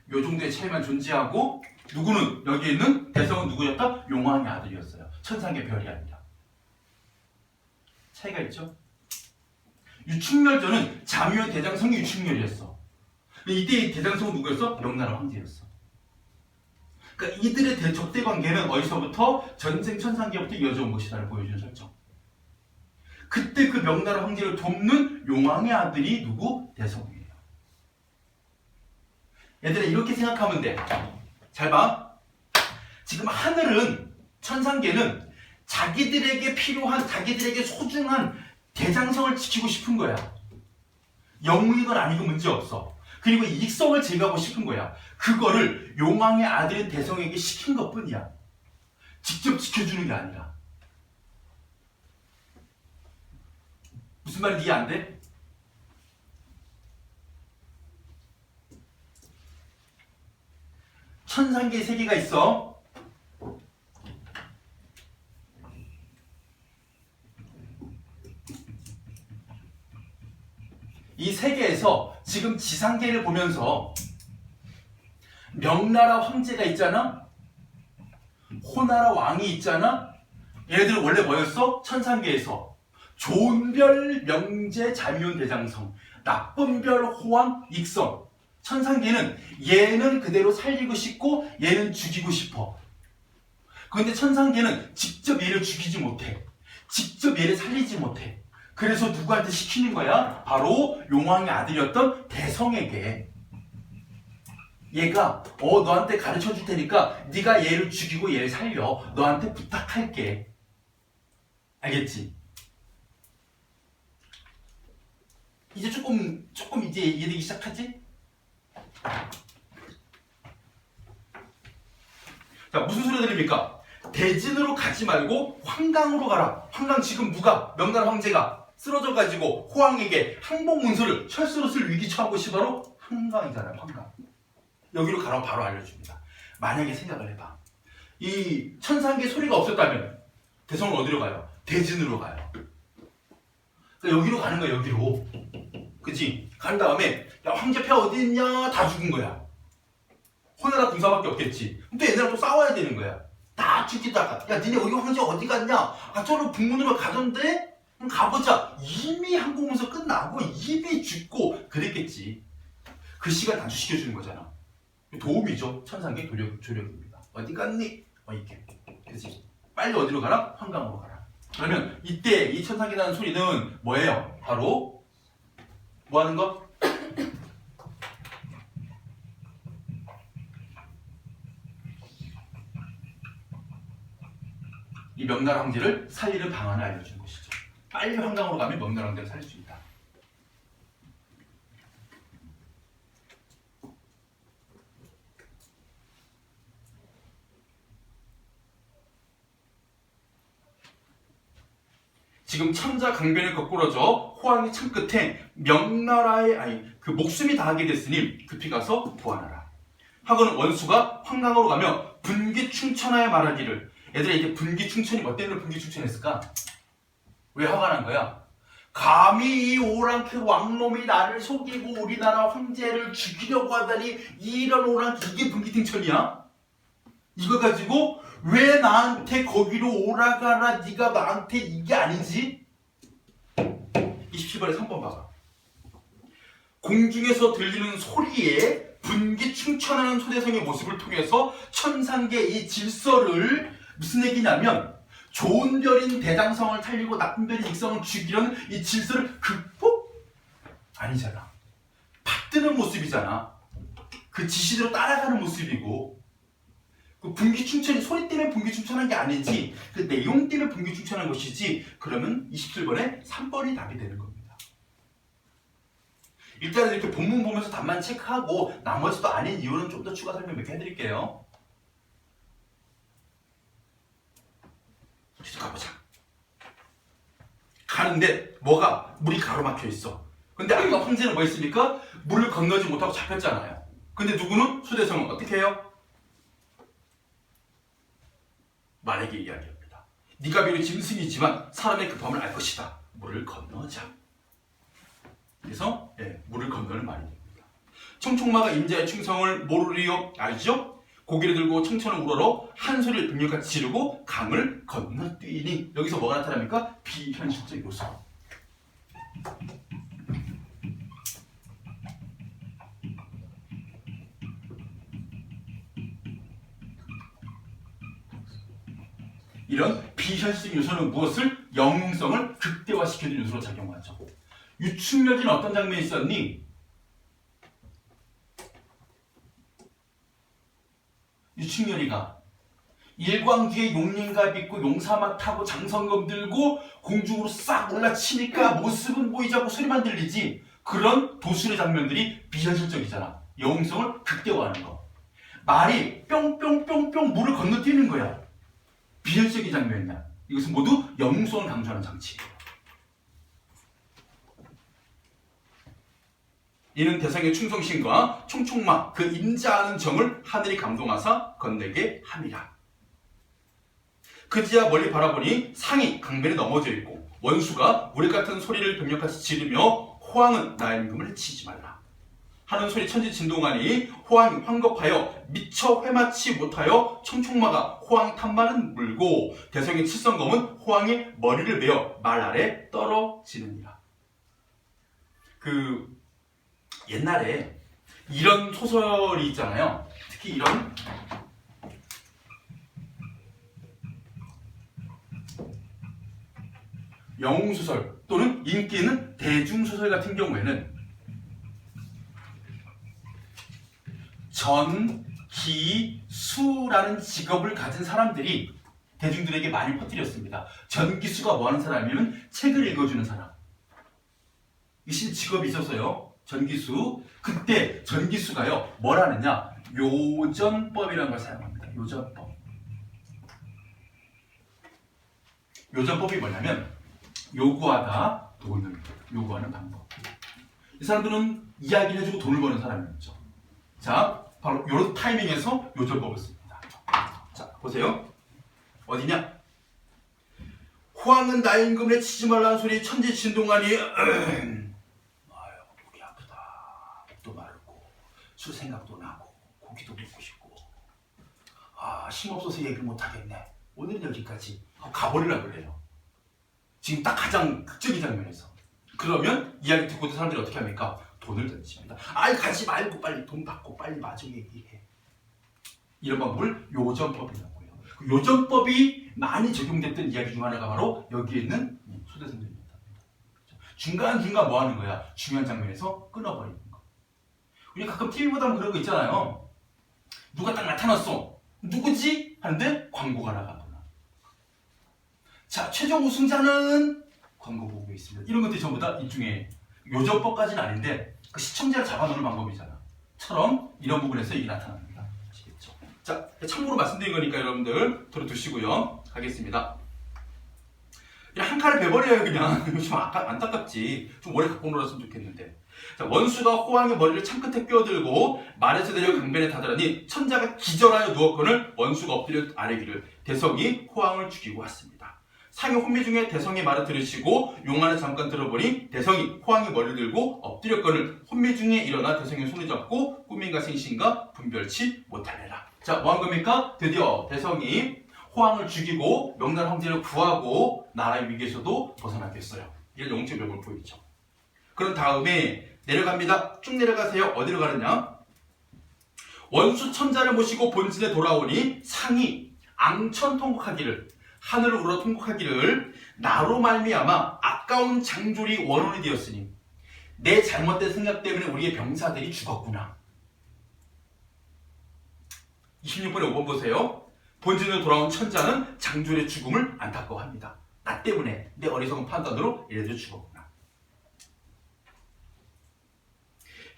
요 정도의 차이만 존재하고, 누구는 여기 있는 대성은 누구였다? 용왕의 아들이었어요. 천상계 별이 아니라. 차이가 있죠? 유충렬전은 자미원 대장성이 유충렬이었어. 이때 대장성은 누구였어? 명나라 황제였어. 그러니까 이들의 적대 관계는 어디서부터? 전생 천상계부터 이어져 온 것이다를 보여주는 설정. 그때 그 명나라 황제를 돕는 용왕의 아들이 누구? 대성이에요. 얘들아, 이렇게 생각하면 돼. 잘 봐. 지금 하늘은, 천상계는 자기들에게 필요한, 자기들에게 소중한 대장성을 지키고 싶은 거야. 영웅이건 아니건 문제없어. 그리고 익성을 제거하고 싶은 거야. 그거를 용왕의 아들인 대성에게 시킨 것뿐이야. 직접 지켜주는 게 아니라. 무슨 말인지 이해 안 돼? 천상계 세 개가 있어. 이 세계에서 지금 지상계를 보면서 명나라 황제가 있잖아? 호나라 왕이 있잖아? 얘네들 원래 뭐였어? 천상계에서 좋은별, 명제, 자미운, 대장성, 나쁜별, 호왕, 익성. 천상계는 얘는 그대로 살리고 싶고 얘는 죽이고 싶어. 그런데 천상계는 직접 얘를 죽이지 못해. 직접 얘를 살리지 못해. 그래서 누구한테 시키는 거야? 바로 용왕의 아들이었던 대성에게. 얘가 너한테 가르쳐 줄 테니까 네가 얘를 죽이고 얘를 살려. 너한테 부탁할게. 알겠지? 이제 조금 이제 이해되기 시작하지? 자, 무슨 소리 들립니까? 대진으로 가지 말고 황강으로 가라. 황강 지금 누가? 명나라 황제가 쓰러져가지고 호왕에게 항복 문서를 철수로 쓸 위기 처한 곳이 바로 황강이잖아요. 황강. 여기로 가라고 바로 알려줍니다. 만약에 생각을 해봐. 이 천상계 소리가 없었다면 대성은 어디로 가요? 대진으로 가요. 그러니까 여기로 가는 거야. 여기로. 그치? 간 다음에 야, 황제폐하 어디 있냐? 다 죽은 거야. 호나라 군사밖에 없겠지. 또 얘네랑 또 싸워야 되는 거야. 다 죽이다가 야 니네 여기 황제 어디 갔냐? 아 저로 북문으로 가던데? 그럼 가보자. 이미 항공문서 끝나고 이미 죽고 그랬겠지. 그 시간 단축시켜주는 거잖아. 도움이죠. 천상계 조력입니다. 어디 갔니? 이렇게. 그치? 빨리 어디로 가라? 황강으로 가라. 그러면 이때 이 천상계라는 소리는 뭐예요? 바로 뭐 하는 거? 이 명나라 황제를 살리는 방안을 알려주는 것이죠. 빨리 황강으로 가면 명나라 황제를 살릴 수 있다. 지금 천자 강변을 거꾸러져 호왕이 창 끝에 명나라의 그 목숨이 다하게 됐으니 급히 가서 보아하라. 하고는 원수가 황강으로 가며 분기충천하여 말하기를. 얘들아 이게 분기충천이 뭐 때문에 분기충천했을까? 왜 화가 난 거야? 감히 이 오랑캐 왕놈이 나를 속이고 우리나라 황제를 죽이려고 하다니 이런 오랑캐 이게 분기충천이야? 이거 가지고 왜 나한테 거기로 오라가라 네가 나한테 이게 아니지? 27번에 3번 봐봐. 공중에서 들리는 소리에 분기충천하는 초대성의 모습을 통해서 천상계 이 질서를 무슨 얘기냐면 좋은 별인 대장성을 살리고 나쁜 별인 익성을 죽이려는 이 질서를 극복? 아니잖아. 받드는 모습이잖아. 그 지시대로 따라가는 모습이고 그 분기충천이 소리 때문에 분기충천한 게 아니지 그 내용 때문에 분기충천한 것이지. 그러면 27번에 3번이 답이 되는 겁니다. 일단은 이렇게 본문 보면서 답만 체크하고 나머지도 아닌 이유는 좀 더 추가 설명 몇 개 해드릴게요. 계속 가보자. 가는데 뭐가? 물이 가로막혀 있어. 근데 아까 황제는 뭐 했습니까? 물을 건너지 못하고 잡혔잖아요. 근데 누구는? 수대성은 어떻게 해요? 만약에 이야기합니다. 네가 비록 짐승이지만 사람의 급함을 알 것이다. 물을 건너자. 그래서 물을 건너는 말이 됩니다. 청총마가 임자의 충성을 모르리요. 알죠? 고기를 들고 청천을 우러러 한 소리를 빙력같이 지르고 강을 건너뛰니. 여기서 뭐가 나타납니까? 비현실적 요소. 이런 비현실적 요소는 무엇을? 영웅성을 극대화시키는 요소로 작용하죠. 유충렬지는 어떤 장면이 있었니? 유충렬이가 일광기에 용린갑 입고 용사막 타고 장성검 들고 공중으로 싹 올라치니까 모습은 보이지 않고 소리만 들리지. 그런 도술의 장면들이 비현실적이잖아. 영웅성을 극대화하는 거. 말이 뿅뿅뿅뿅 물을 건너뛰는 거야. 비현실적인 장면이야. 이것은 모두 영웅성을 강조하는 장치예요. 이는 대성의 충성심과 총총마 그 인자하는 정을 하늘이 감동하사 건네게 함이라. 그제야 멀리 바라보니 상이 강변에 넘어져 있고 원수가 우리 같은 소리를 병력같이 지르며 호황은 나의 임금을 해치지 말라 하는 소리 천지진동하니 호황이 황급하여 미처 회마치 못하여 청총마가 호황 탄만은 물고 대성의 칠성검은 호황의 머리를 베어 말 아래 떨어지느니라. 옛날에 이런 소설이 있잖아요. 특히 이런 영웅소설 또는 인기 있는 대중소설 같은 경우에는 전기수라는 직업을 가진 사람들이 대중들에게 많이 퍼뜨렸습니다. 전기수가 뭐 하는 사람이면 책을 읽어주는 사람. 이 직업이 있었어요. 전기수. 그때 전기수가요, 뭘 하느냐? 요전법이라는 걸 사용합니다. 요전법. 요전법이 뭐냐면 요구하다 돈을 요구하는 방법. 이 사람들은 이야기를 해주고 돈을 버는 사람이었죠. 자, 바로 이런 타이밍에서 요전법을 씁니다. 자, 보세요. 어디냐? 호황은 나의 임금을 해치지 말라는 소리 천지진동하니 아유, 목이 아프다. 목도 마르고 술 생각도 나고 고기도 먹고 싶고 힘없어서 얘기를 못하겠네. 오늘은 여기까지 하고 가버리려고 그래요. 지금 딱 가장 극적인 장면에서. 그러면 이야기 듣고 있는 사람들이 어떻게 합니까? 돈을 던집니다. 가지 말고 빨리 돈 받고 빨리 마저 얘기해. 이런 방법을 요전법이라고 해요. 요전법이 많이 적용됐던 이야기 중 하나가 바로 여기에 있는 소대성전입니다. 중간중간 뭐 하는 거야? 중요한 장면에서 끊어버리는 거. 우리 가끔 TV 보다 그런 거 있잖아요. 누가 딱 나타났어. 누구지? 하는데 광고가 나가거나. 자, 최종 우승자는 광고 보고 있습니다. 이런 것들이 전부 다 일종의 요전법까지는 아닌데 그 시청자를 잡아놓는 방법이잖아. 처럼 이런 부분에서 이게 나타납니다. 아시겠죠? 자, 참고로 말씀드린 거니까 여러분들 들어두시고요. 가겠습니다. 한 칼을 베버려요 그냥. 좀 안타깝지. 좀 오래 갖고 놀았으면 좋겠는데. 자, 원수가 호황의 머리를 창끝에 끼어들고 말에서 내려 강변에 다다르니 천자가 기절하여 누웠거늘 원수가 엎드려 아뢰기를 대성이 호황을 죽이고 왔습니다. 상이 혼미 중에 대성의 말을 들으시고 용안을 잠깐 들어보니 대성이 호황의 머리를 들고 엎드렸거늘 혼미 중에 일어나 대성의 손을 잡고 꿈인가 생신가 분별치 못하리라. 자, 뭐 한 겁니까? 드디어 대성이 호황을 죽이고 명나라 황제를 구하고 나라의 위기에서도 벗어나겠어요. 이런 영적 벽을 보이죠. 그런 다음에 내려갑니다. 쭉 내려가세요. 어디로 가느냐? 원수 천자를 모시고 본진에 돌아오니 상이 앙천 통곡하기를 하늘을 우러 통곡하기를 나로 말미암아 아까운 장졸이 원혼이 되었으니 내 잘못된 생각 때문에 우리의 병사들이 죽었구나. 26번에 5번 보세요. 본진으로 돌아온 천자는 장졸의 죽음을 안타까워합니다. 나 때문에 내 어리석은 판단으로 이래도 죽었구나.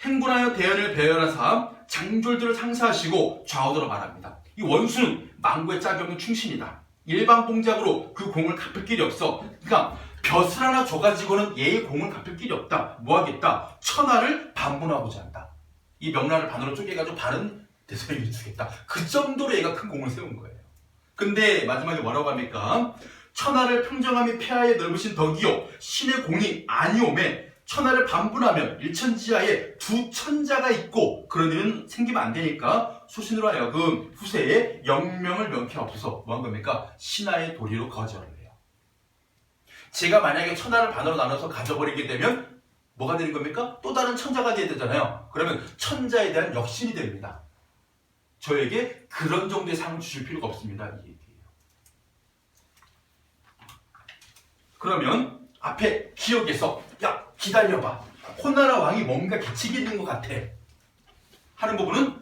행군하여 대연을 배열하사 장졸들을 상사하시고 좌우더러 말합니다. 이 원수는 망구의 짝이 없는 충신이다. 일방 공작으로 그 공을 갚을 길이 없어. 그러니까 벼슬 하나 줘가지고는 얘의 공을 갚을 길이 없다. 뭐 하겠다? 천하를 반분하고자 한다. 이 명나라를 반으로 쪼개가지고 반은 대성에게 주겠다. 그 정도로 얘가 큰 공을 세운 거예요. 근데 마지막에 뭐라고 합니까? 천하를 평정함이 폐하에 넓으신 덕이요 신의 공이 아니오매 천하를 반분하면 일천지하에 두 천자가 있고 그런 일은 생기면 안 되니까 소신으로 하여금 후세에 영명을 명쾌하옵소서. 뭐 한 겁니까? 신하의 도리로 거절을 해요. 제가 만약에 천하를 반으로 나눠서 가져버리게 되면 뭐가 되는 겁니까? 또 다른 천자가 돼야 되잖아요. 그러면 천자에 대한 역신이 됩니다. 저에게 그런 정도의 상을 주실 필요가 없습니다. 이 얘기예요. 그러면 앞에 기억에서 야 기다려봐. 호나라 왕이 뭔가 기책이 있는 것 같아 하는 부분은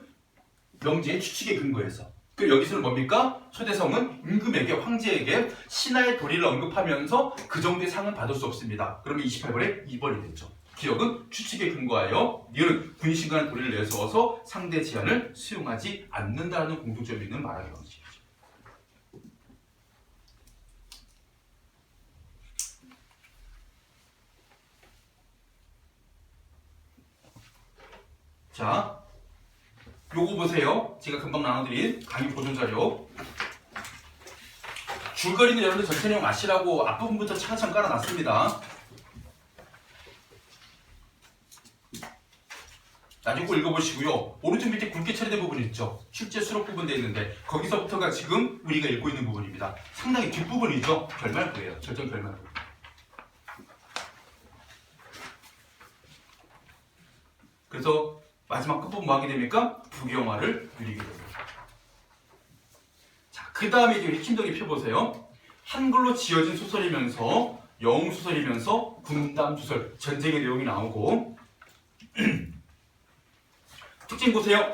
명제의 추측의 근거에서. 그리고 여기서는 뭡니까? 소대성은 임금에게 황제에게 신하의 도리를 언급하면서 그 정도의 상은 받을 수 없습니다. 그러면 28번에 2번이 됐죠. 기억은 추측에 근거하여 니은 군신간의 도리를 내세워서 상대 제안을 수용하지 않는다는 공통점이 있는 말하기 방식이죠. 자, 요거 보세요. 제가 금방 나눠드린 강의 보존자료. 줄거리는 여러분들 전체 내용 아시라고 앞부분부터 차근차근 깔아놨습니다. 나중에 꼭 읽어보시고요. 오른쪽 밑에 굵게 처리된 부분 있죠. 출제 수록 부분 되어 있는데 거기서부터가 지금 우리가 읽고 있는 부분입니다. 상당히 뒷부분이죠. 결말부예요. 절정 결말부. 그래서 마지막 끝부분 뭐 하게 됩니까? 부귀영화를 누리게 됩니다. 자, 그 다음에 이제 핵심적인 표 보세요. 한글로 지어진 소설이면서 영웅소설이면서 군담소설, 전쟁의 내용이 나오고 특징 보세요.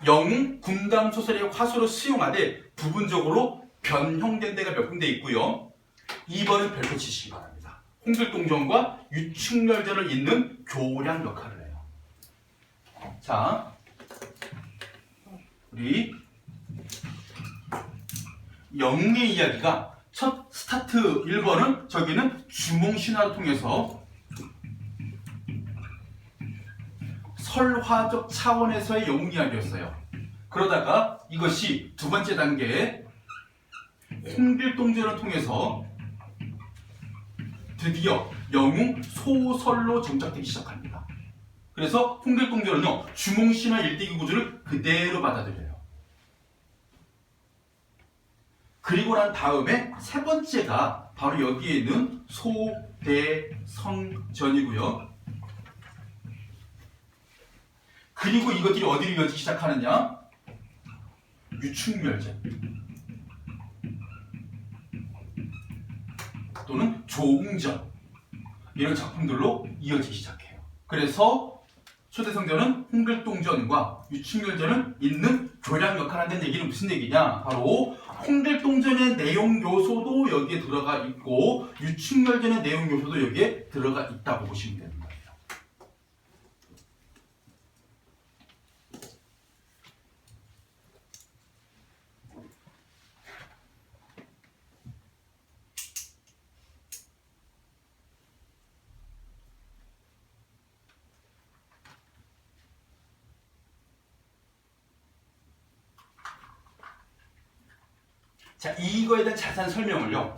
영웅, 군담 소설의 화소로 수용하되 부분적으로 변형된 데가 몇 군데 있고요. 2번은 별표 치시기 바랍니다. 홍길동전과 유충렬전을 잇는 교량 역할을 해요. 자, 우리 영웅의 이야기가 첫 스타트 1번은 저기는 주몽신화를 통해서 설화적 차원에서의 영웅 이야기였어요. 그러다가 이것이 두 번째 단계에 홍길동전을 통해서 드디어 영웅 소설로 정착되기 시작합니다. 그래서 홍길동전은요, 주몽신화 일대기 구조를 그대로 받아들여요. 그리고 난 다음에 세 번째가 바로 여기에 있는 소대성전이고요. 그리고 이것들이 어디로 이어지기 시작하느냐? 유충멸전 또는 조웅전 이런 작품들로 이어지기 시작해요. 그래서 소대성전은 홍길동전과 유충멸전은 있는 교량 역할을 한다는 얘기는 무슨 얘기냐? 바로 홍길동전의 내용 요소도 여기에 들어가 있고 유충멸전의 내용 요소도 여기에 들어가 있다고 보시면 됩니다. 자, 이거에 대한 자세한 설명을요.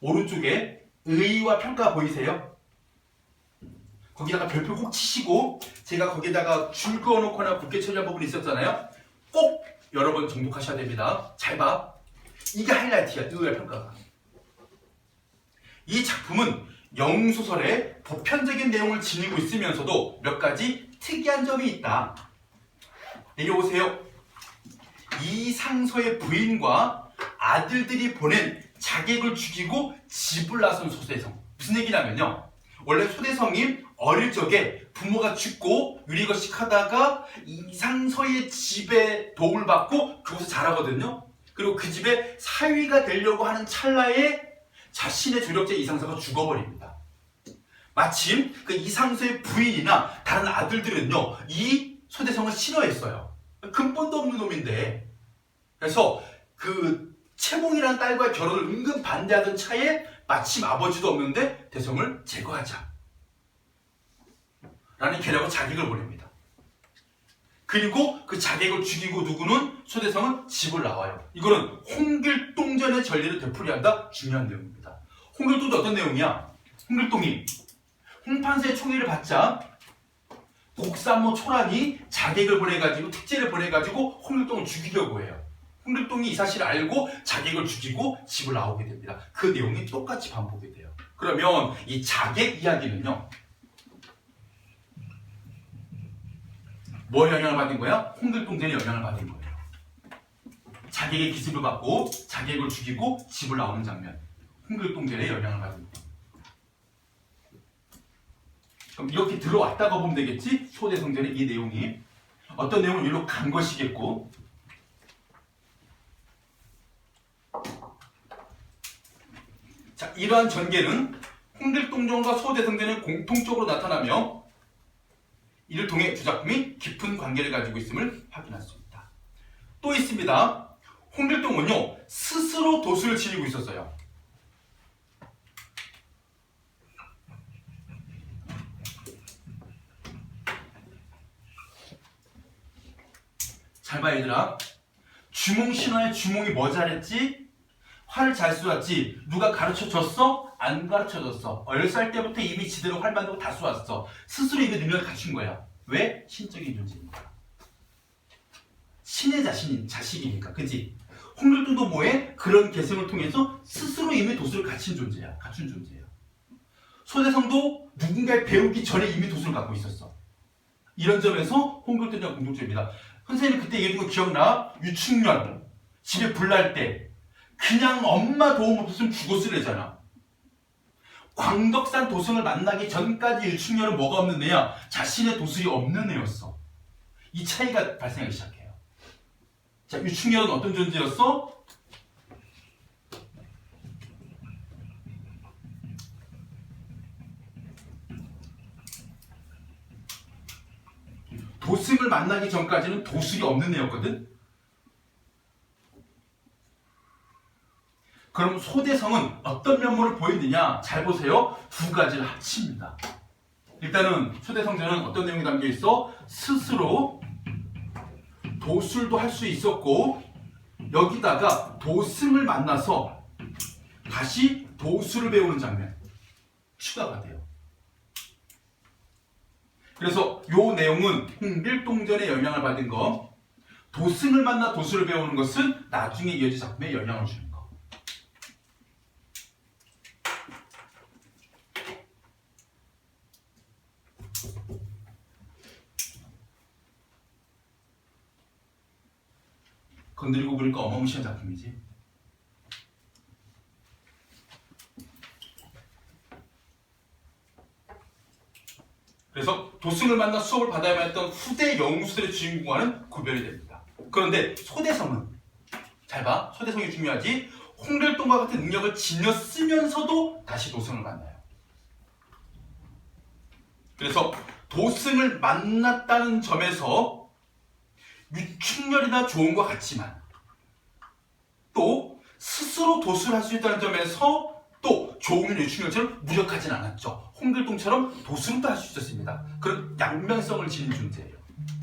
오른쪽에 의의와 평가 보이세요? 거기다가 별표 꼭 치시고 제가 거기다가 줄 그어놓거나 굵게 처리한 부분이 있었잖아요. 꼭 여러 번 정독하셔야 됩니다. 잘 봐. 이게 하이라이트야. 의의와 평가가. 이 작품은 영웅소설의 보편적인 내용을 지니고 있으면서도 몇 가지 특이한 점이 있다. 내려오세요. 이상서의 부인과 아들들이 보낸 자객을 죽이고 집을 나선 소대성. 무슨 얘기냐면요. 원래 소대성이 어릴 적에 부모가 죽고 유리거식 하다가 이상서의 집에 도움을 받고 그곳에 자라거든요. 그리고 그 집에 사위가 되려고 하는 찰나에 자신의 조력자 이상서가 죽어버립니다. 마침 그 이상서의 부인이나 다른 아들들은요, 이 소대성을 싫어했어요. 근본도 없는 놈인데. 그래서 그 채몽이라는 딸과의 결혼을 은근 반대하던 차에 마침 아버지도 없는데 대성을 제거하자 라는 계략으로 자객을 보냅니다. 그리고 그 자객을 죽이고 누구는 소대성은 집을 나와요. 이거는 홍길동전의 전례를 되풀이한다. 중요한 내용입니다. 홍길동도 어떤 내용이야? 홍길동이 홍판세의 총애를 받자 곡산모 초란이 자객을 보내가지고 특제를 보내가지고 홍길동을 죽이려고 해요. 홍길동이 이 사실을 알고 자객을 죽이고 집을 나오게 됩니다. 그 내용이 똑같이 반복이 돼요. 그러면 이 자객 이야기는요, 뭐 영향을 받은 거야? 홍길동전의 영향을 받은 거예요. 자객의 기습을 받고 자객을 죽이고 집을 나오는 장면, 홍길동전의 영향을 받은 거예요. 그럼 이렇게 들어왔다고 보면 되겠지? 소대성전의 이 내용이 어떤 내용을 일로 간 것이겠고, 자, 이러한 전개는 홍길동전과 소대성전이 공통적으로 나타나며 이를 통해 두 작품이 깊은 관계를 가지고 있음을 확인할 수 있다. 또 있습니다. 홍길동은요, 스스로 도수를 지니고 있었어요. 잘 봐 얘들아. 주몽 신화의 주몽이 뭐 잘했지? 활을 잘 쏘았지. 누가 가르쳐줬어? 안 가르쳐줬어. 10살 때부터 이미 지대로 활 만들고 다 쏘았어. 스스로 이거 능력을 갖춘 거야. 왜? 신적인 존재니까. 신의 자식이니까. 그치? 홍길동도 뭐해? 그런 개성을 통해서 스스로 이미 도수를 갖춘 존재야. 소대성도 누군가에 배우기 전에 이미 도수를 갖고 있었어. 이런 점에서 홍길동이랑 공통점입니다. 선생님이 그때 얘기해준 거 기억나? 유충년 집에 불 날 때 그냥 엄마 도움 없었으면 죽었으래잖아. 광덕산 도승을 만나기 전까지 유충년은 뭐가 없는 애야? 자신의 도술이 없는 애였어. 이 차이가 발생하기 시작해요. 자, 유충년은 어떤 존재였어? 도승을 만나기 전까지는 도술이 없는 애였거든? 그럼 소대성은 어떤 면모를 보이느냐? 잘 보세요. 두 가지를 합칩니다. 일단은 소대성전은 어떤 내용이 담겨있어? 스스로 도술도 할 수 있었고 여기다가 도승을 만나서 다시 도술을 배우는 장면 추가가 돼요. 그래서 이 내용은 홍길동전의 영향을 받은 거, 도승을 만나 도술을 배우는 것은 나중에 이어질 작품에 영향을 주는 거. 건드리고 보니까 어마무시한 작품이지. 그래서 도승을 만나 수업을 받아야만 했던 후대 영웅수들의 주인공과는 구별이 됩니다. 그런데 소대성은 잘 봐. 소대성이 중요하지. 홍길동과 같은 능력을 지녀 쓰면서도 다시 도승을 만나요. 그래서 도승을 만났다는 점에서 유충렬이나 좋은 것 같지만 또 스스로 도술할 수 있다는 점에서 또 조웅윤 유충렬처럼 무력하진 않았죠. 홍길동처럼 도술도 할 수 있었습니다. 그런 양면성을 지닌 존재예요.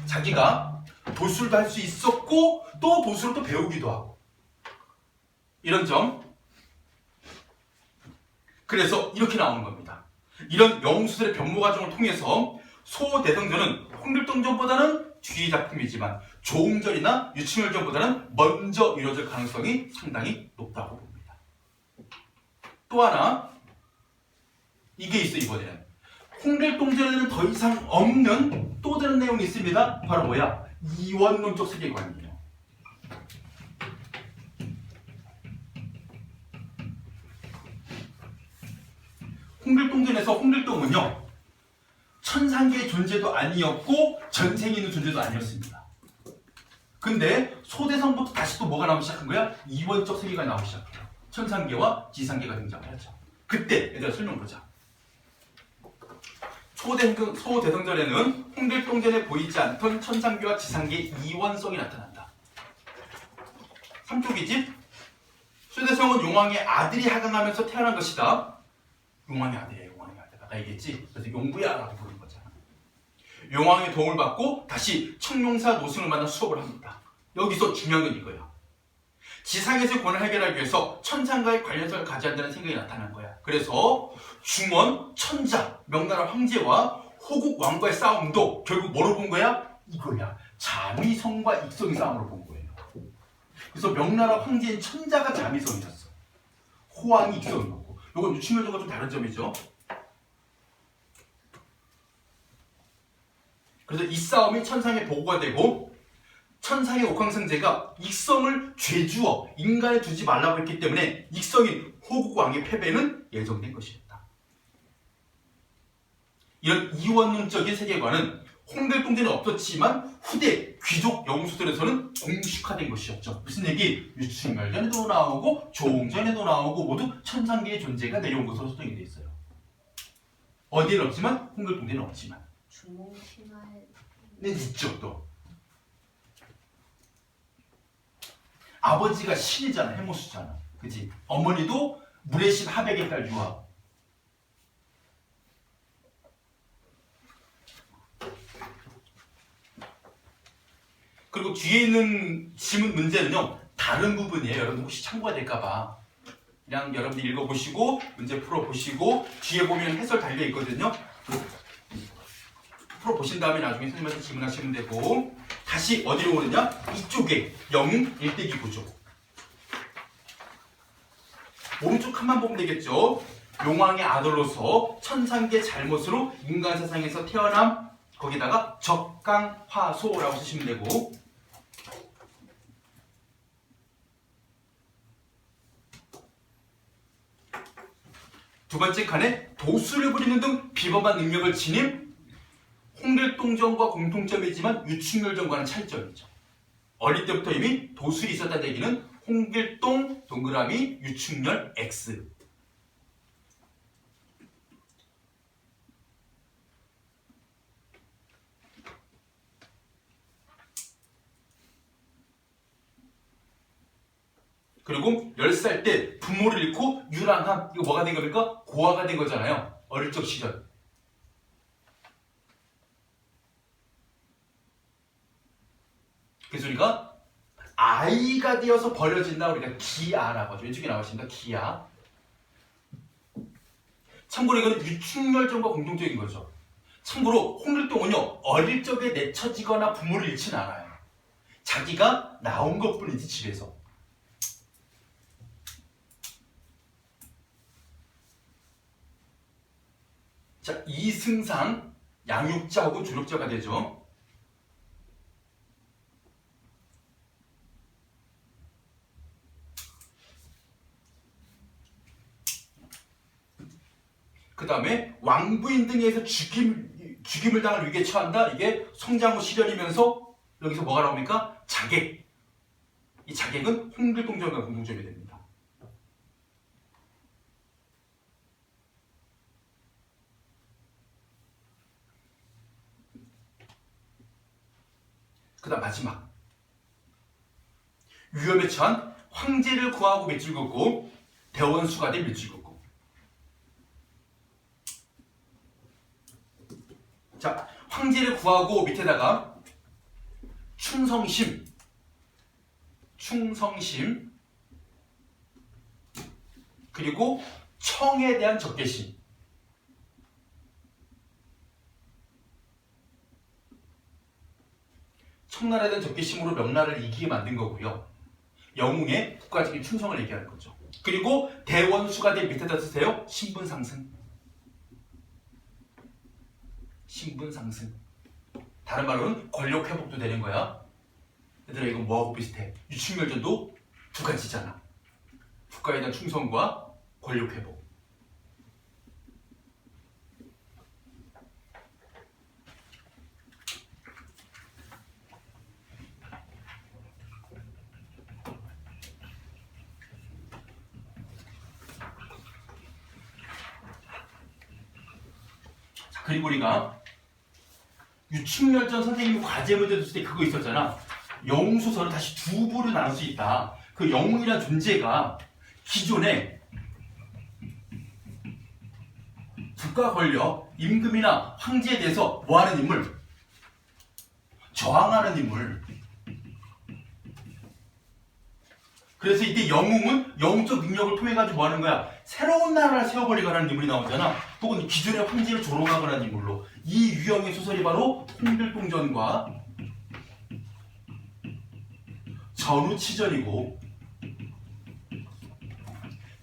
자기가 도술도 할 수 있었고 또 도술을 또 배우기도 하고 이런 점. 그래서 이렇게 나오는 겁니다. 이런 영웅수들의 변모 과정을 통해서 소대성전은 홍길동전보다는 뒤의 작품이지만 조웅전이나 유충렬전보다는 먼저 이루어질 가능성이 상당히 높다고 봅니다. 또 하나 이게 있어. 이번에는 홍길동전에는 더 이상 없는 또 다른 내용이 있습니다. 바로 뭐야? 이원론적 세계관이에요. 홍길동전에서 홍길동은요 천상계의 존재도 아니었고 전생에 있는 존재도 아니었습니다. 근데 소대성부터 다시 또 뭐가 나오기 시작한 거야? 이원적 세계관이 나오기 시작해요. 천상계와 지상계가 등장을 하죠. 그때 얘들아 설명보자. 소대성전에는 홍길동전에 보이지 않던 천상계와 지상계의 이원성이 나타난다. 삼쪽이집 소대성은 용왕의 아들이 하강하면서 태어난 것이다. 용왕의 아들이야. 용왕의 아들. 아까 얘기했지? 그래서 용부야 라고 부르는 거잖아. 용왕의 도움을 받고 다시 청룡사 노승을 만나 수업을 합니다. 여기서 중요한 건 이거야. 지상에서의 권을 해결하기 위해서 천상과의 관련성을 가져야 한다는 생각이 나타난 거야. 그래서 중원, 천자, 명나라 황제와 호국 왕과의 싸움도 결국 뭐로 본 거야? 이거야. 자미성과 익성의 싸움으로 본 거예요. 그래서 명나라 황제인 천자가 자미성이었어. 호왕이 익성이었고. 이건 유충렬전과 좀 다른 점이죠. 그래서 이 싸움이 천상의 보고가 되고 천상의 옥황상제가 익성을 죄주어 인간에 두지 말라고 했기 때문에 익성인 호국왕의 패배는 예정된 것이었다. 이런 이원론적인 세계관은 홍길동전에 없었지만 후대 귀족 영웅수들에서는 공식화된 것이었죠. 무슨 얘기? 유충렬전에도 나오고 조웅전에도 나오고 모두 천상계의 존재가 내려온 것으로 소통이 되어 있어요. 어디에는 없지만 홍길동전에는 없지만 주몽신화에 있죠. 또 아버지가 신이잖아. 해모수잖아. 그치? 어머니도 물의 신 하백의 딸 유아. 그리고 뒤에 있는 지문 문제는요, 다른 부분이에요. 여러분 혹시 참고가 될까봐. 그냥 여러분들 읽어보시고, 문제 풀어보시고, 뒤에 보면 해설 달려있거든요. 풀어보신 다음에 나중에 선생님한테 질문하시면 되고, 다시 어디로 오느냐? 이쪽에 영웅 일대기 구조. 오른쪽 칸만 보면 되겠죠. 용왕의 아들로서 천상계 잘못으로 인간 세상에서 태어남, 거기다가 적강화소라고 쓰시면 되고, 두 번째 칸에 도수를 부리는 등 비범한 능력을 지닌 홍길동전과 공통점이지만 유충열전과는 차이점이죠. 어릴 때부터 이미 도술이 있었다는 얘기는 홍길동 동그라미 유충열 X. 그리고 10살 때 부모를 잃고 유랑함, 이거 뭐가 된 겁니까? 고아가 된 거잖아요. 어릴 적 시절. 그래서 우리가 아이가 되어서 버려진다, 우리가 기아라고 하죠. 왼쪽에 나오십니다. 기아. 참고로 이거는 유충열전과 공통적인 거죠. 참고로 홍길동은요, 어릴 적에 내쳐지거나 부모를 잃지는 않아요. 자기가 나온 것뿐이지, 집에서. 자, 이승상, 양육자하고 조력자가 되죠. 그 다음에 왕부인 등에 의해서 죽임을 당할 위기에 처한다. 이게 성장 후 실현이면서 여기서 뭐가 나옵니까? 자객. 이 자객은 홍길동전과 공통점이 됩니다. 그 다음 마지막. 위험에 처한 황제를 구하고 밑줄 긋고 대원수가 된 밑줄 긋고. 자, 황제를 구하고 밑에다가 충성심, 그리고 청에 대한 적개심. 청나라에 대한 적개심으로 명나라를 이기게 만든 거고요. 영웅의 국가적인 충성을 얘기하는 거죠. 그리고 대원수가 된 밑에다 쓰세요. 신분상승. 다른 말로는 권력 회복도 되는 거야. 얘들아, 이건 뭐하고 비슷해? 유충열전도 두 가지잖아. 국가에 대한 충성과 권력 회복. 자, 그리고 우리가 유충열전 선생님이 과제 문제 줬을 때 그거 있었잖아. 영웅소설을 다시 두 부로 나눌 수 있다. 그 영웅이라는 존재가 기존에 국가 권력, 임금이나 황제에 대해서 뭐하는 인물? 저항하는 인물. 그래서 이때 영웅은 영웅적 능력을 통해가지고 뭐하는 거야? 새로운 나라를 세워버리거나 하는 인물이 나오잖아. 혹은 기존의 황제를 조롱하거나 하는 인물로. 이 유형의 소설이 바로 홍길동전과 전우치전이고,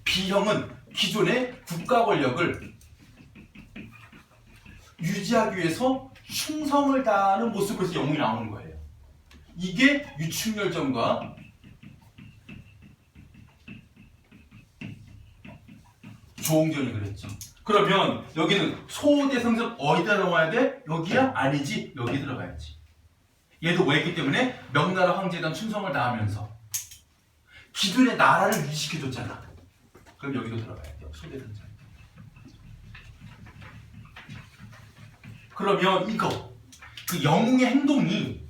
B형은 기존의 국가 권력을 유지하기 위해서 충성을 다하는 모습에서 영웅이 나오는 거예요. 이게 유충열전과 조홍전이 그랬죠. 그러면 여기는 소대성전 어디다 넣어야 돼? 여기야? 아니지. 여기 들어가야지. 얘도 뭐 했기 때문에 명나라 황제에 대한 충성을 다하면서 기존의 나라를 유지시켜줬잖아. 그럼 여기도 들어가야 돼요. 소대성전. 그러면 이거 그 영웅의 행동이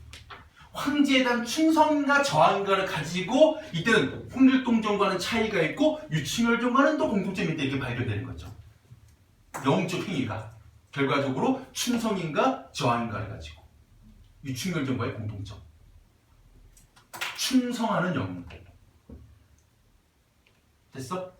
황제에 대한 충성과 저항과를 가지고 이때는 홍길동전과는 차이가 있고 유충열전과는 또 공통점이 있다, 이렇게 발견되는 거죠. 영웅적 행위가 결과적으로 충성인가 저항인가를 가지고 유충열전과의 공통점. 충성하는 영웅. 됐어?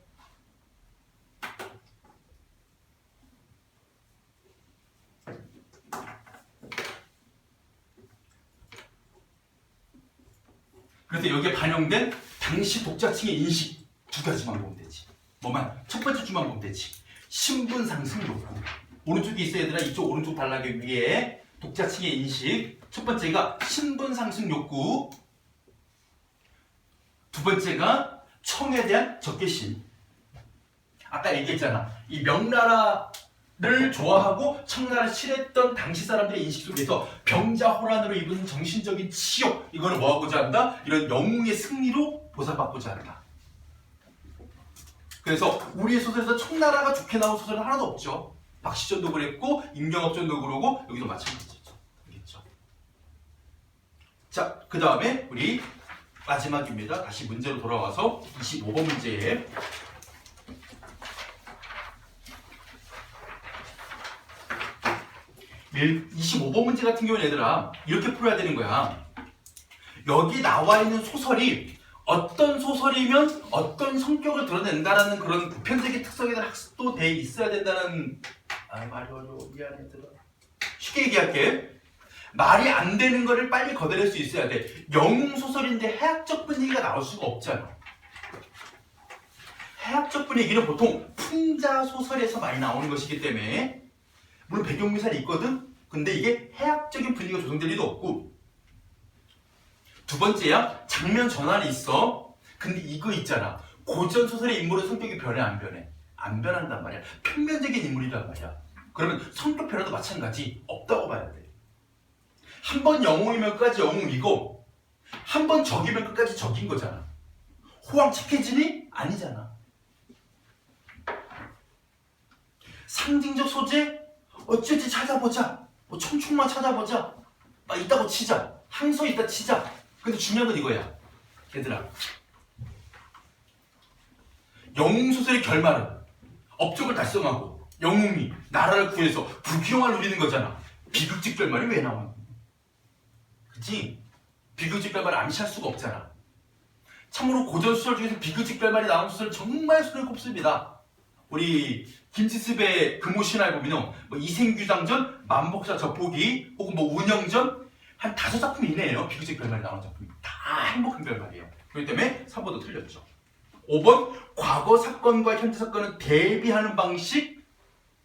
그래서 여기에 반영된 당시 독자층의 인식 두 가지만 보면 되지. 뭐만? 첫 번째 줄만 보면 되지. 신분 상승 욕구. 오른쪽에 있어 얘들아. 이쪽 오른쪽 단락에 위에 독자층의 인식. 첫 번째가 신분 상승 욕구. 두 번째가 청에 대한 적개심. 아까 얘기했잖아. 이 명나라를 좋아하고 청나라를 싫어했던 당시 사람들의 인식 속에서 병자호란으로 입은 정신적인 치욕, 이거는 뭐하고자 한다? 이런 영웅의 승리로 보살받고자 한다. 그래서 우리의 소설에서 청나라가 좋게 나온 소설은 하나도 없죠. 박시전도 그랬고 임경업전도 그러고 여기도 마찬가지죠. 알겠죠? 자, 그 다음에 우리 마지막입니다. 다시 문제로 돌아와서 25번 문제에 25번 문제 같은 경우는 얘들아 이렇게 풀어야 되는 거야. 여기 나와 있는 소설이 어떤 소설이면 어떤 성격을 드러낸다라는 그런 보편적인 특성에 대한 학습도 돼 있어야 된다는. 말이 어려워. 미안해 얘들아. 쉽게 얘기할게. 말이 안 되는 거를 빨리 걷어낼 수 있어야 돼. 영웅 소설인데 해학적 분위기가 나올 수가 없잖아. 해학적 분위기는 보통 풍자 소설에서 많이 나오는 것이기 때문에 물론 배경미사리 있거든? 근데 이게 해학적인 분위기가 조성될 리도 없고. 두 번째야, 장면 전환이 있어. 근데 이거 있잖아. 고전 소설의 인물의 성격이 변해 안 변해? 안 변한단 말이야. 평면적인 인물이란 말이야. 그러면 성격 변화도 마찬가지 없다고 봐야 돼. 한 번 영웅이면 끝까지 영웅이고 한 번 적이면 끝까지 적인 거잖아. 호황 착해지니? 아니잖아. 상징적 소재? 어찌어찌 찾아보자. 뭐 총총만 찾아보자. 막 있다고 치자. 항소 있다 치자. 근데 중요한 건 이거야. 얘들아. 영웅소설의 결말은 업적을 달성하고 영웅이 나라를 구해서 부귀영화를 누리는 거잖아. 비극적 결말이 왜 나오는 거야? 그치? 비극적 결말을 암시할 수가 없잖아. 참고로 고전 소설 중에서 비극적 결말이 나온 소설 정말 손에 꼽습니다. 우리 김지습의 금오신화에 보면 뭐 이생규장전, 만복사 저포기 혹은 뭐 운영전 한 5작품 이내에요. 비극적 결말이 나온 작품이 다 행복한 결말이에요. 그렇기 때문에 3번도 틀렸죠. 5번 과거 사건과 현재 사건은 대비하는 방식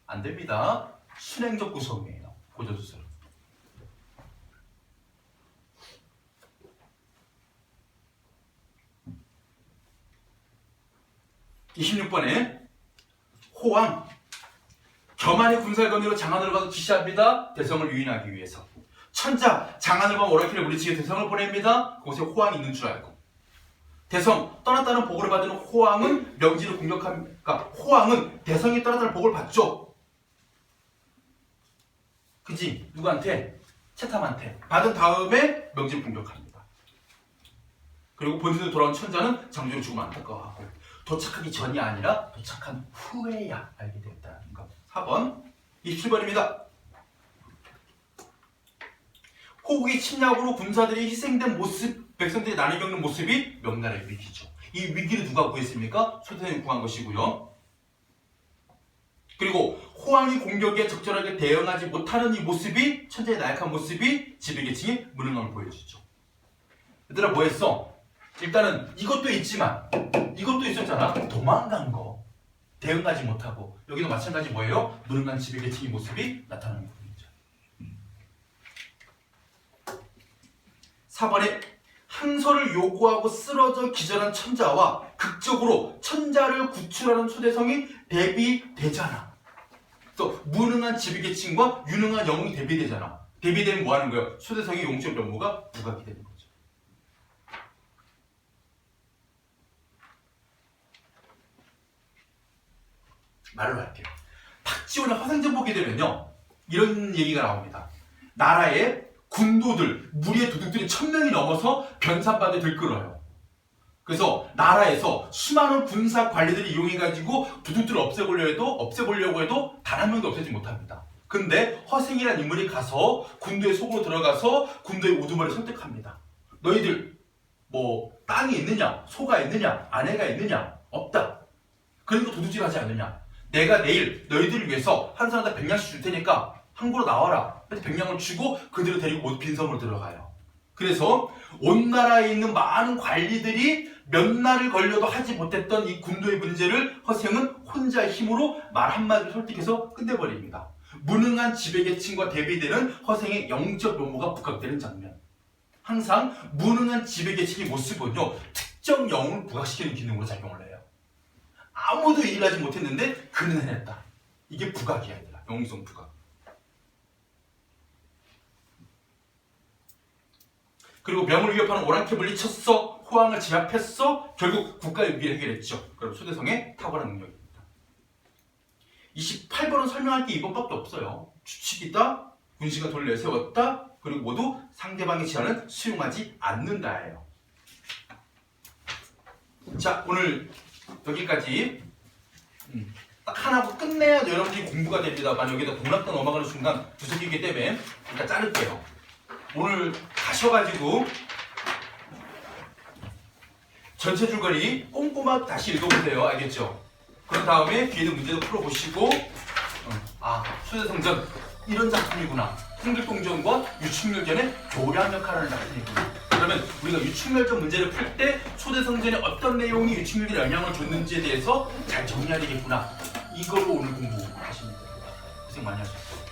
안 됩니다. 순행적 구성이에요. 고전 소설. 26번에 호왕 겸한의 군사를 건너려 장안으로 가서 지시합니다. 대성을 유인하기 위해서. 천자 장안을 방 오라킬을 물리치게 대성을 보냅니다. 그곳에 호왕이 있는 줄 알고. 대성 떠났다는 보고를 받은 호왕은 명지를 공격합니까? 호왕은 대성이 떠났다는 보고를 받죠. 그지? 누구한테? 채탐한테. 받은 다음에 명지를 공격합니다. 그리고 본진으로 돌아온 천자는 장조의 죽음을 안타까워하고 도착하기 전이 아니라 도착한 후에야 알게 됐다는 것. 4번 27번입니다. 호국이 침략으로 군사들이 희생된 모습, 백성들이 난을 겪는 모습이 명나라의 위기죠. 이 위기를 누가 구했습니까? 소태전이 구한 것이고요. 그리고 호왕이 공격에 적절하게 대응하지 못하는 이 모습이, 천재의 나약한 모습이 지배계층의 무능함을 보여주죠. 얘들아 뭐 했어? 일단은 이것도 있지만 이것도 있었잖아. 도망간 거. 대응하지 못하고. 여기도 마찬가지 뭐예요? 무능한 지배계층의 모습이 나타나는 부분이죠. 4번에 항소를 요구하고 쓰러져 기절한 천자와 극적으로 천자를 구출하는 초대성이 대비되잖아. 또 무능한 지배계층과 유능한 영웅이 대비되잖아. 대비되면 뭐 하는 거예요? 초대성의 용적 면모가 부각이 되는 거죠. 말을 할게요. 박지원의 화생전 보게 되면요, 이런 얘기가 나옵니다. 나라의 군도들, 무리의 도둑들이 1000명이 넘어서 변산반에 들끓어요. 그래서 나라에서 수많은 군사 관리들이 이용해가지고 도둑들을 없애보려고 해도 단 한 명도 없애지 못합니다. 근데 허생이라는 인물이 가서 군도의 속으로 들어가서 군도의 우두머리를 설득합니다. 너희들 뭐 땅이 있느냐, 소가 있느냐, 아내가 있느냐? 없다. 그러니까 도둑질하지 않느냐? 내가 내일 너희들을 위해서 한 사람당 100냥씩 줄 테니까 항구로 나와라. 그래서 100냥을 주고 그들을 데리고 모두 빈섬으로 들어가요. 그래서 온 나라에 있는 많은 관리들이 몇 날을 걸려도 하지 못했던 이 군도의 문제를 허생은 혼자의 힘으로 말 한마디로 설득해서 끝내버립니다. 무능한 지배계층과 대비되는 허생의 영적 면모가 부각되는 장면. 항상 무능한 지배계층의 모습은요, 특정 영웅을 부각시키는 기능으로 작용을 해요. 아무도 일하지 못했는데 그는 해냈다. 이게 부각이야, 얘들아. 영웅성 부각. 그리고 명을 위협하는 오랑캐 물리쳤어. 호황을 제압했어. 결국 국가의 위기를 해결했죠. 그럼 소대성의 탁월한 능력입니다. 28번은 설명할 게 이번밖에 없어요. 추측이다, 군시가 돌을 내세웠다, 그리고 모두 상대방의 제안을 수용하지 않는다예요. 자, 오늘 여기까지 딱 하나 끝내야 여러분들이 공부가 됩니다만 여기다 동락당 넘어가는 순간 부서지기 때문에 일단 자를게요. 오늘 가셔가지고 전체 줄거리 꼼꼼하게 다시 읽어보세요. 알겠죠? 그런 다음에 뒤에 있는 문제도 풀어보시고 수대성전 이런 작품이구나. 홍길동전과 유충렬전의 교량 역할을 하는 작품이구나. 그러면 우리가 유충렬전 문제를 풀 때 소대성전에 어떤 내용이 유충렬전에 영향을 줬는지에 대해서 잘 정리해야 되겠구나. 이걸로 오늘 공부하시면 됩니다. 고생 많이 하셨어요.